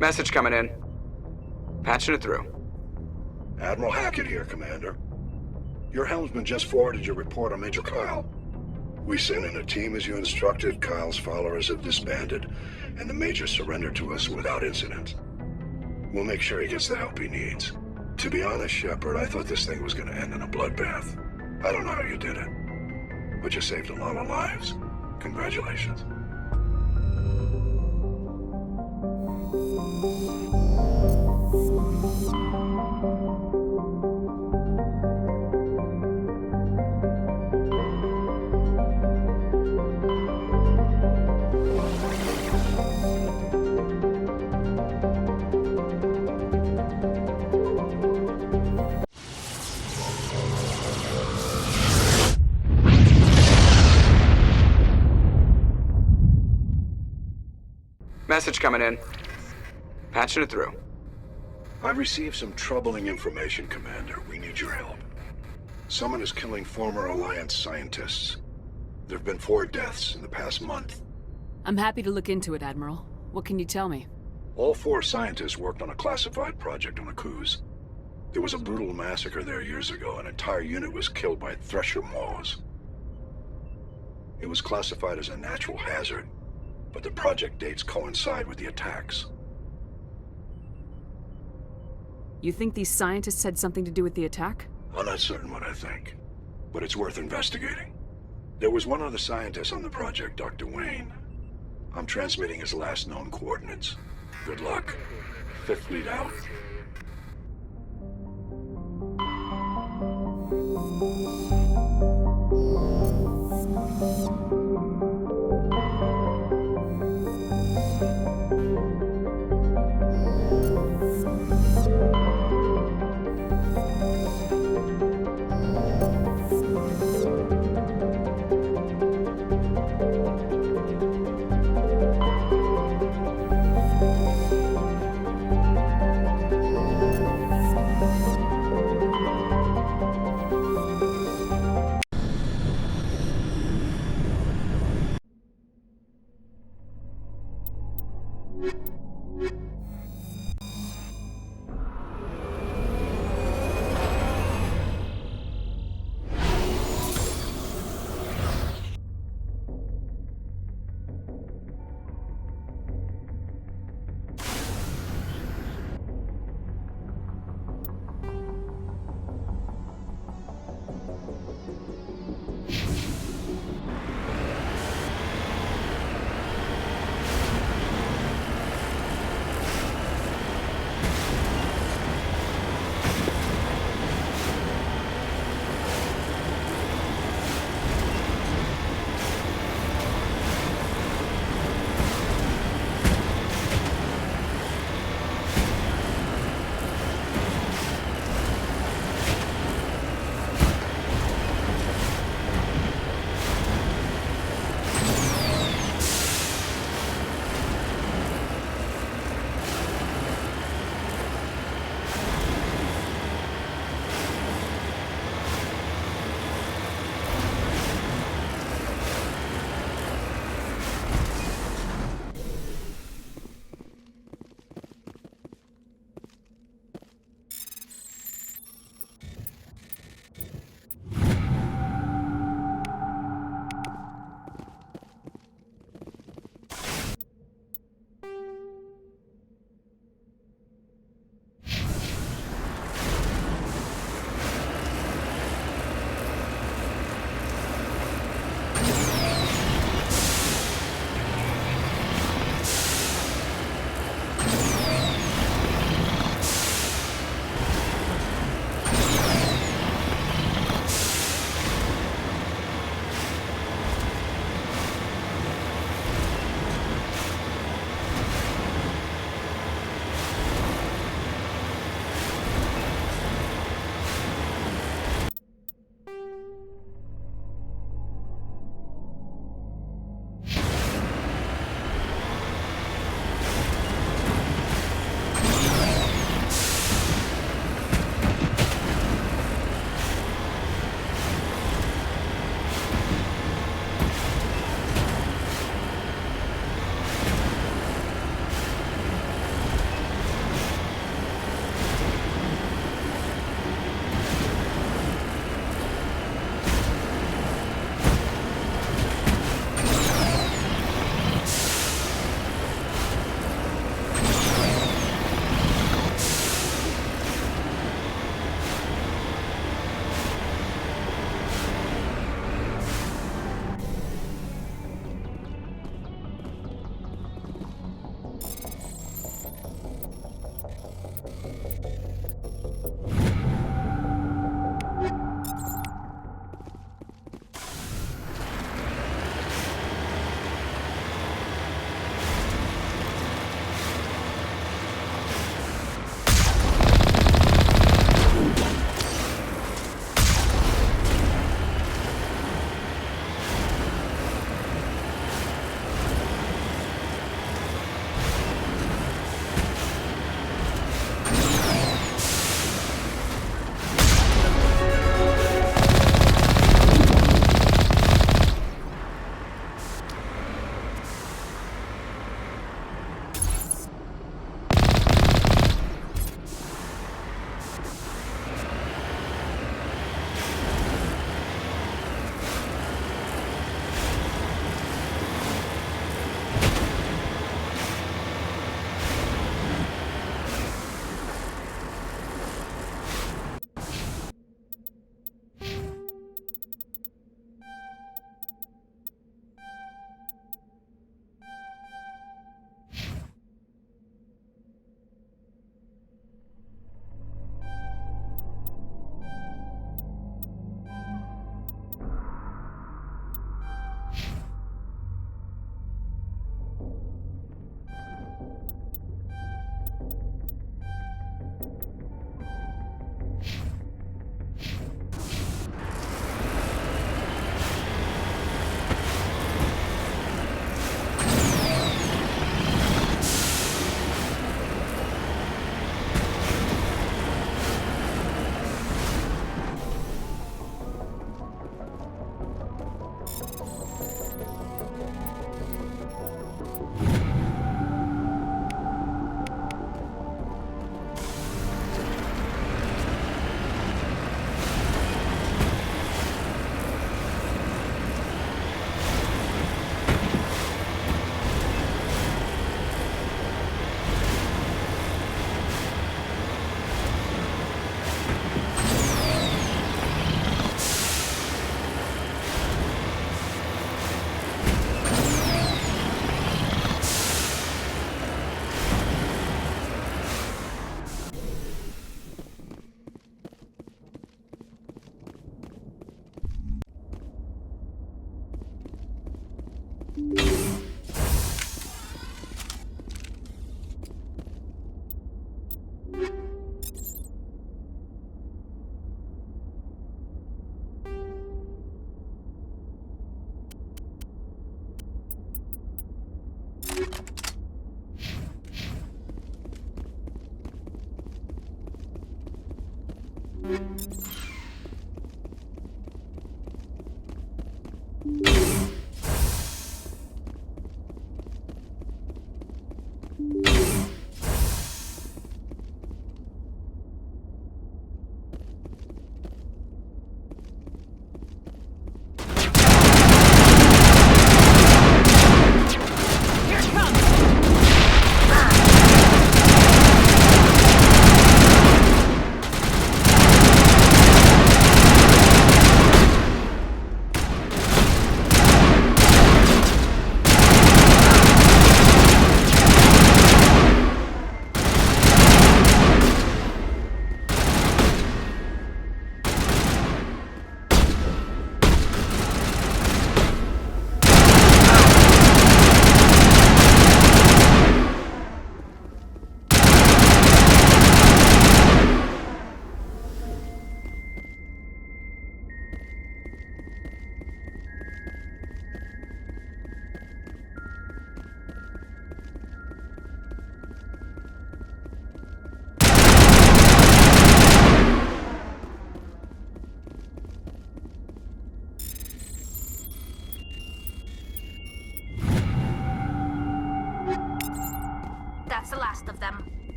Message coming in. Patching it through. Admiral Hackett here, Commander. Your helmsman just forwarded your report on Major Kyle. We sent in a team as you instructed. Kyle's followers have disbanded, and the Major surrendered to us without incident. We'll make sure he gets the help he needs. To be honest, Shepard, I thought this thing was going to end in a bloodbath. I don't know how you did it, but you saved a lot of lives. Congratulations. Message coming in. Patching it through. I've received some troubling information, Commander. We need your help. Someone is killing former Alliance scientists. There have been 4 deaths in the past month. I'm happy to look into it, Admiral. What can you tell me? All 4 scientists worked on a classified project on Akuz. There was a brutal massacre there years ago. An entire unit was killed by Thresher maws. It was classified as a natural hazard, but the project dates coincide with the attacks. You think these scientists had something to do with the attack? I'm not certain what I think, but it's worth investigating. There was one other scientist on the project, Dr. Wayne. I'm transmitting his last known coordinates. Good luck. Fifth Fleet out. That's the last of them.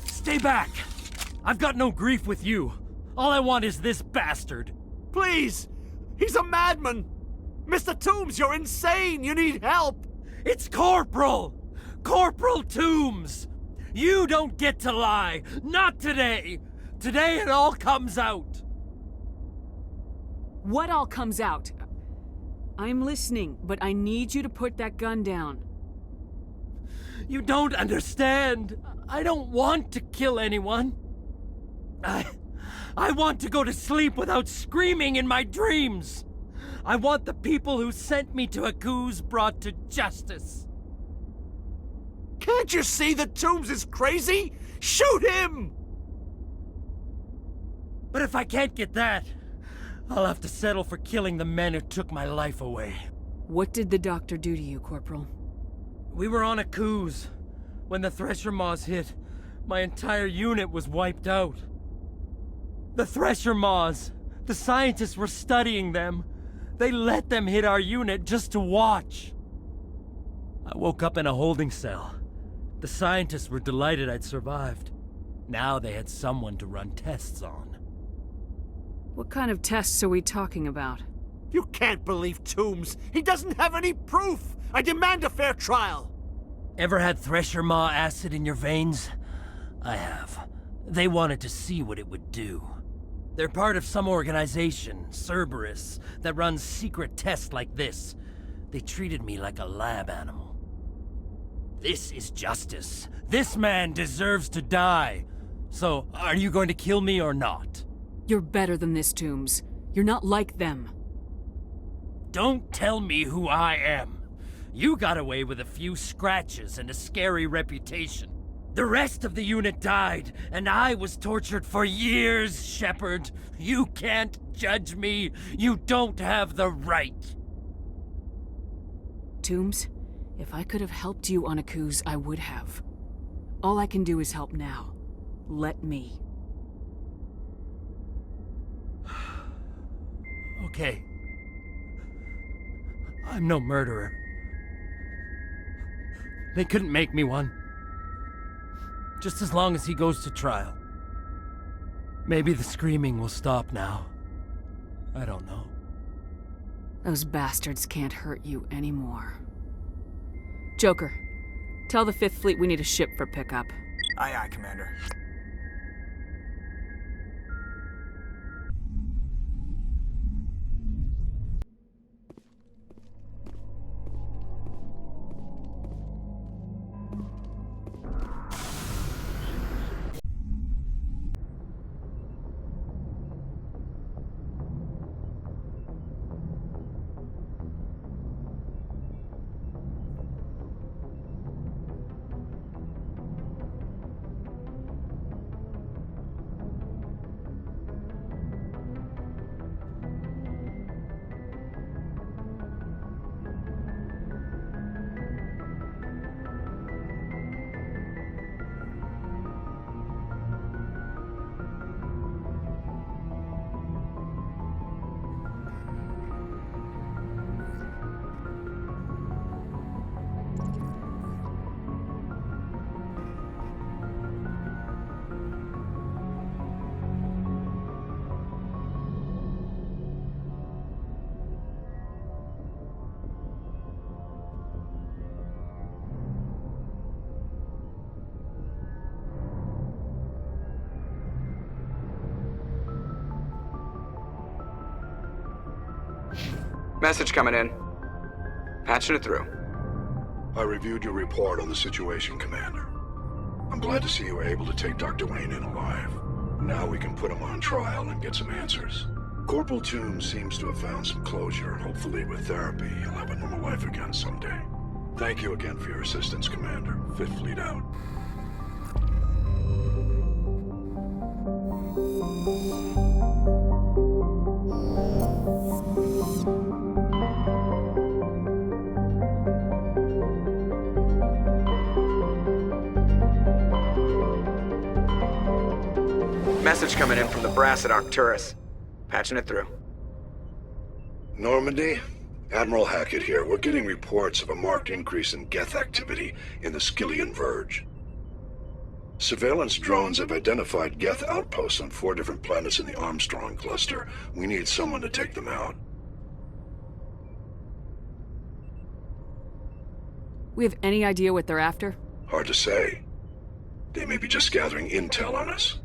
Stay back! I've got no grief with you. All I want is this bastard. Please! He's a madman! Mr. Toombs, you're insane! You need help! It's Corporal! Corporal Toombs! You don't get to lie! Not today! Today it all comes out! What all comes out? I'm listening, but I need you to put that gun down. You don't understand! I don't want to kill anyone. I want to go to sleep without screaming in my dreams. I want the people who sent me to Akuz brought to justice. Can't you see that Toombs is crazy? Shoot him! But if I can't get that, I'll have to settle for killing the men who took my life away. What did the doctor do to you, Corporal? We were on Akuz. When the Thresher Maws hit, my entire unit was wiped out. The Thresher Maws, the scientists were studying them. They let them hit our unit just to watch. I woke up in a holding cell. The scientists were delighted I'd survived. Now they had someone to run tests on. What kind of tests are we talking about? You can't believe Toombs! He doesn't have any proof! I demand a fair trial! Ever had Thresher Maw acid in your veins? I have. They wanted to see what it would do. They're part of some organization, Cerberus, that runs secret tests like this. They treated me like a lab animal. This is justice. This man deserves to die. So, are you going to kill me or not? You're better than this, Toombs. You're not like them. Don't tell me who I am. You got away with a few scratches and a scary reputation. The rest of the unit died, and I was tortured for years, Shepard. You can't judge me. You don't have the right. Toombs, if I could have helped you on Akuz, I would have. All I can do is help now. Let me. Okay. I'm no murderer. They couldn't make me one. Just as long as he goes to trial. Maybe the screaming will stop now. I don't know. Those bastards can't hurt you anymore. Joker, tell the 5th Fleet we need a ship for pickup. Aye, aye, Commander. Message coming in. Patching it through. I reviewed your report on the situation, Commander. I'm glad to see you were able to take Dr. Wayne in alive. Now we can put him on trial and get some answers. Corporal Toombs seems to have found some closure, and hopefully with therapy, he'll have a normal life again someday. Thank you again for your assistance, Commander. Fifth Fleet out. Message coming in from the brass at Arcturus. Patching it through. Normandy? Admiral Hackett here. We're getting reports of a marked increase in Geth activity in the Skyllian Verge. Surveillance drones have identified Geth outposts on 4 different planets in the Armstrong cluster. We need someone to take them out. We have any idea what they're after? Hard to say. They may be just gathering intel on us.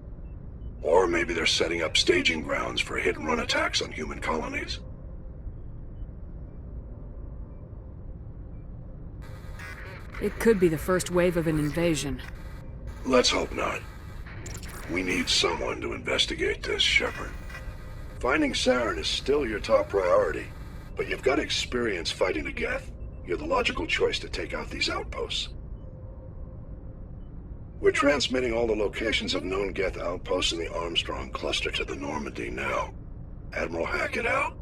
Or maybe they're setting up staging grounds for hit-and-run attacks on human colonies. It could be the first wave of an invasion. Let's hope not. We need someone to investigate this, Shepard. Finding Saren is still your top priority, but you've got experience fighting the Geth. You're the logical choice to take out these outposts. We're transmitting all the locations of known Geth outposts in the Armstrong cluster to the Normandy now. Admiral Hackett out.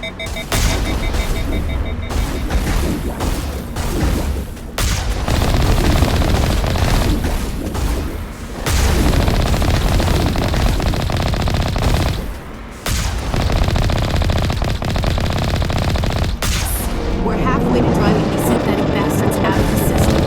We're halfway to driving these synthetic bastards out of the system.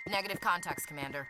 Negative contacts, Commander.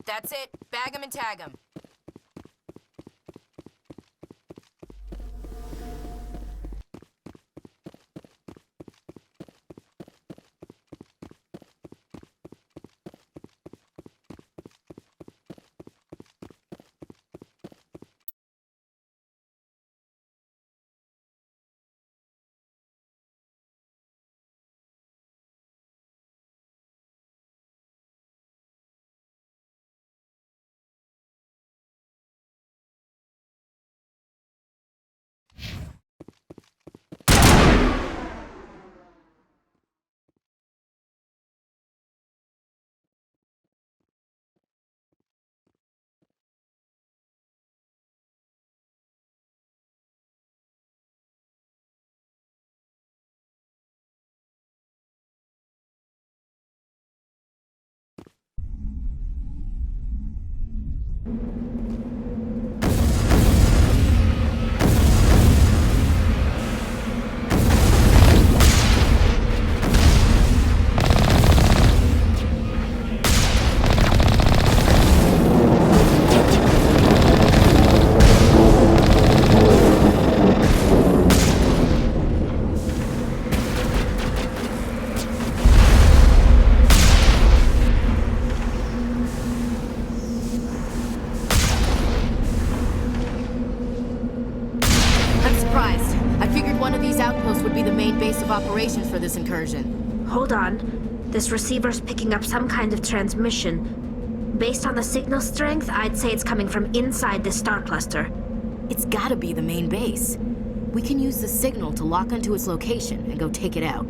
That's it. Bag 'em and tag 'em. Operations for this incursion. Hold on. This receiver's picking up some kind of transmission. Based on the signal strength, I'd say it's coming from inside the star cluster. It's gotta be the main base. We can use the signal to lock onto its location and go take it out.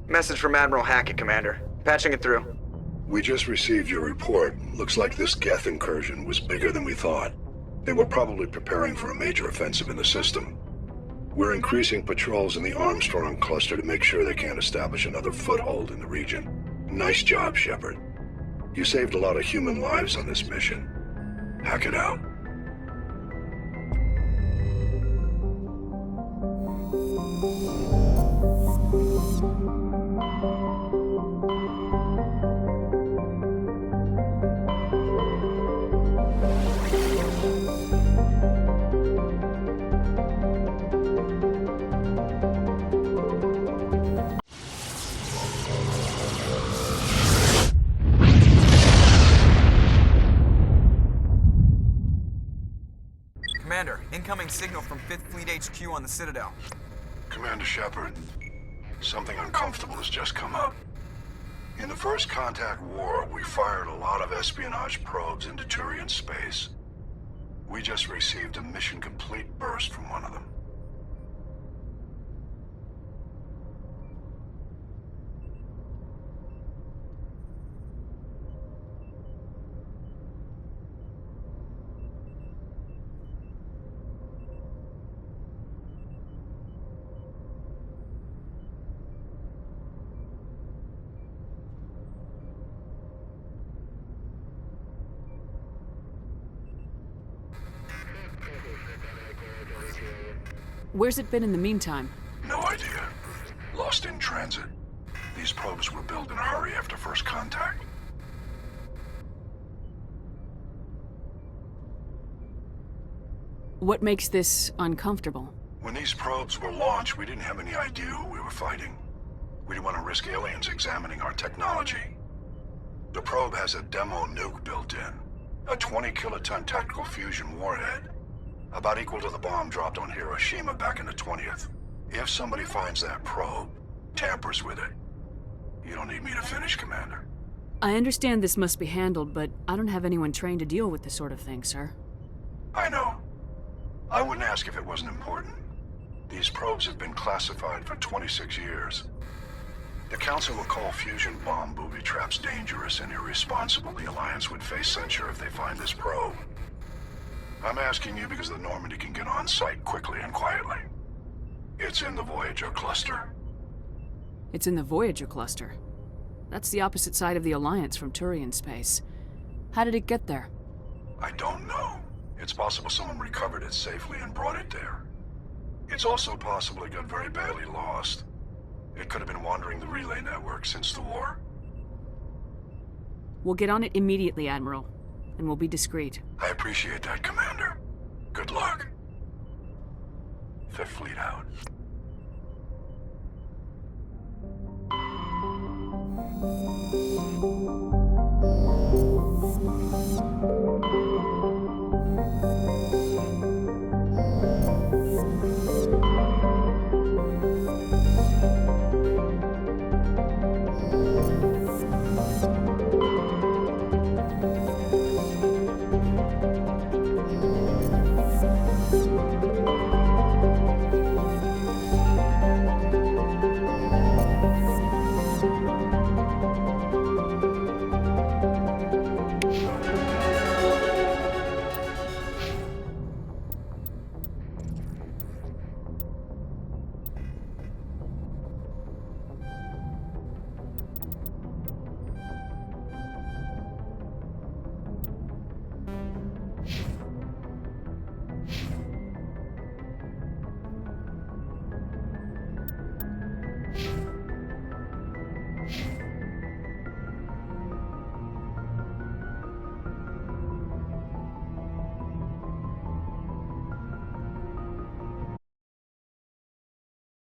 Message from Admiral Hackett, Commander. Patching it through. We just received your report. Looks like this Geth incursion was bigger than we thought. They were probably preparing for a major offensive in the system. We're increasing patrols in the Armstrong cluster to make sure they can't establish another foothold in the region. Nice job, Shepard. You saved a lot of human lives on this mission. Hackett out. Commander, incoming signal from 5th Fleet HQ on the Citadel. Commander Shepard, something uncomfortable has just come up. In the First Contact War, we fired a lot of espionage probes into Turian space. We just received a mission complete burst from one of them. Where's it been in the meantime? No idea. Lost in transit. These probes were built in a hurry after First Contact. What makes this uncomfortable? When these probes were launched, we didn't have any idea who we were fighting. We didn't want to risk aliens examining our technology. The probe has a demo nuke built in. A 20-kiloton tactical fusion warhead. About equal to the bomb dropped on Hiroshima back in the 20th. If somebody finds that probe, tampers with it, you don't need me to finish, Commander. I understand this must be handled, but I don't have anyone trained to deal with this sort of thing, sir. I know. I wouldn't ask if it wasn't important. These probes have been classified for 26 years. The Council will call fusion bomb booby traps dangerous and irresponsible. The Alliance would face censure if they find this probe. I'm asking you because the Normandy can get on site quickly and quietly. It's in the Voyager cluster. It's in the Voyager cluster. That's the opposite side of the Alliance from Turian space. How did it get there? I don't know. It's possible someone recovered it safely and brought it there. It's also possible it got very badly lost. It could have been wandering the relay network since the war. We'll get on it immediately, Admiral. And we'll be discreet. I appreciate that, Commander. Good luck. Fifth Fleet out. Thank you.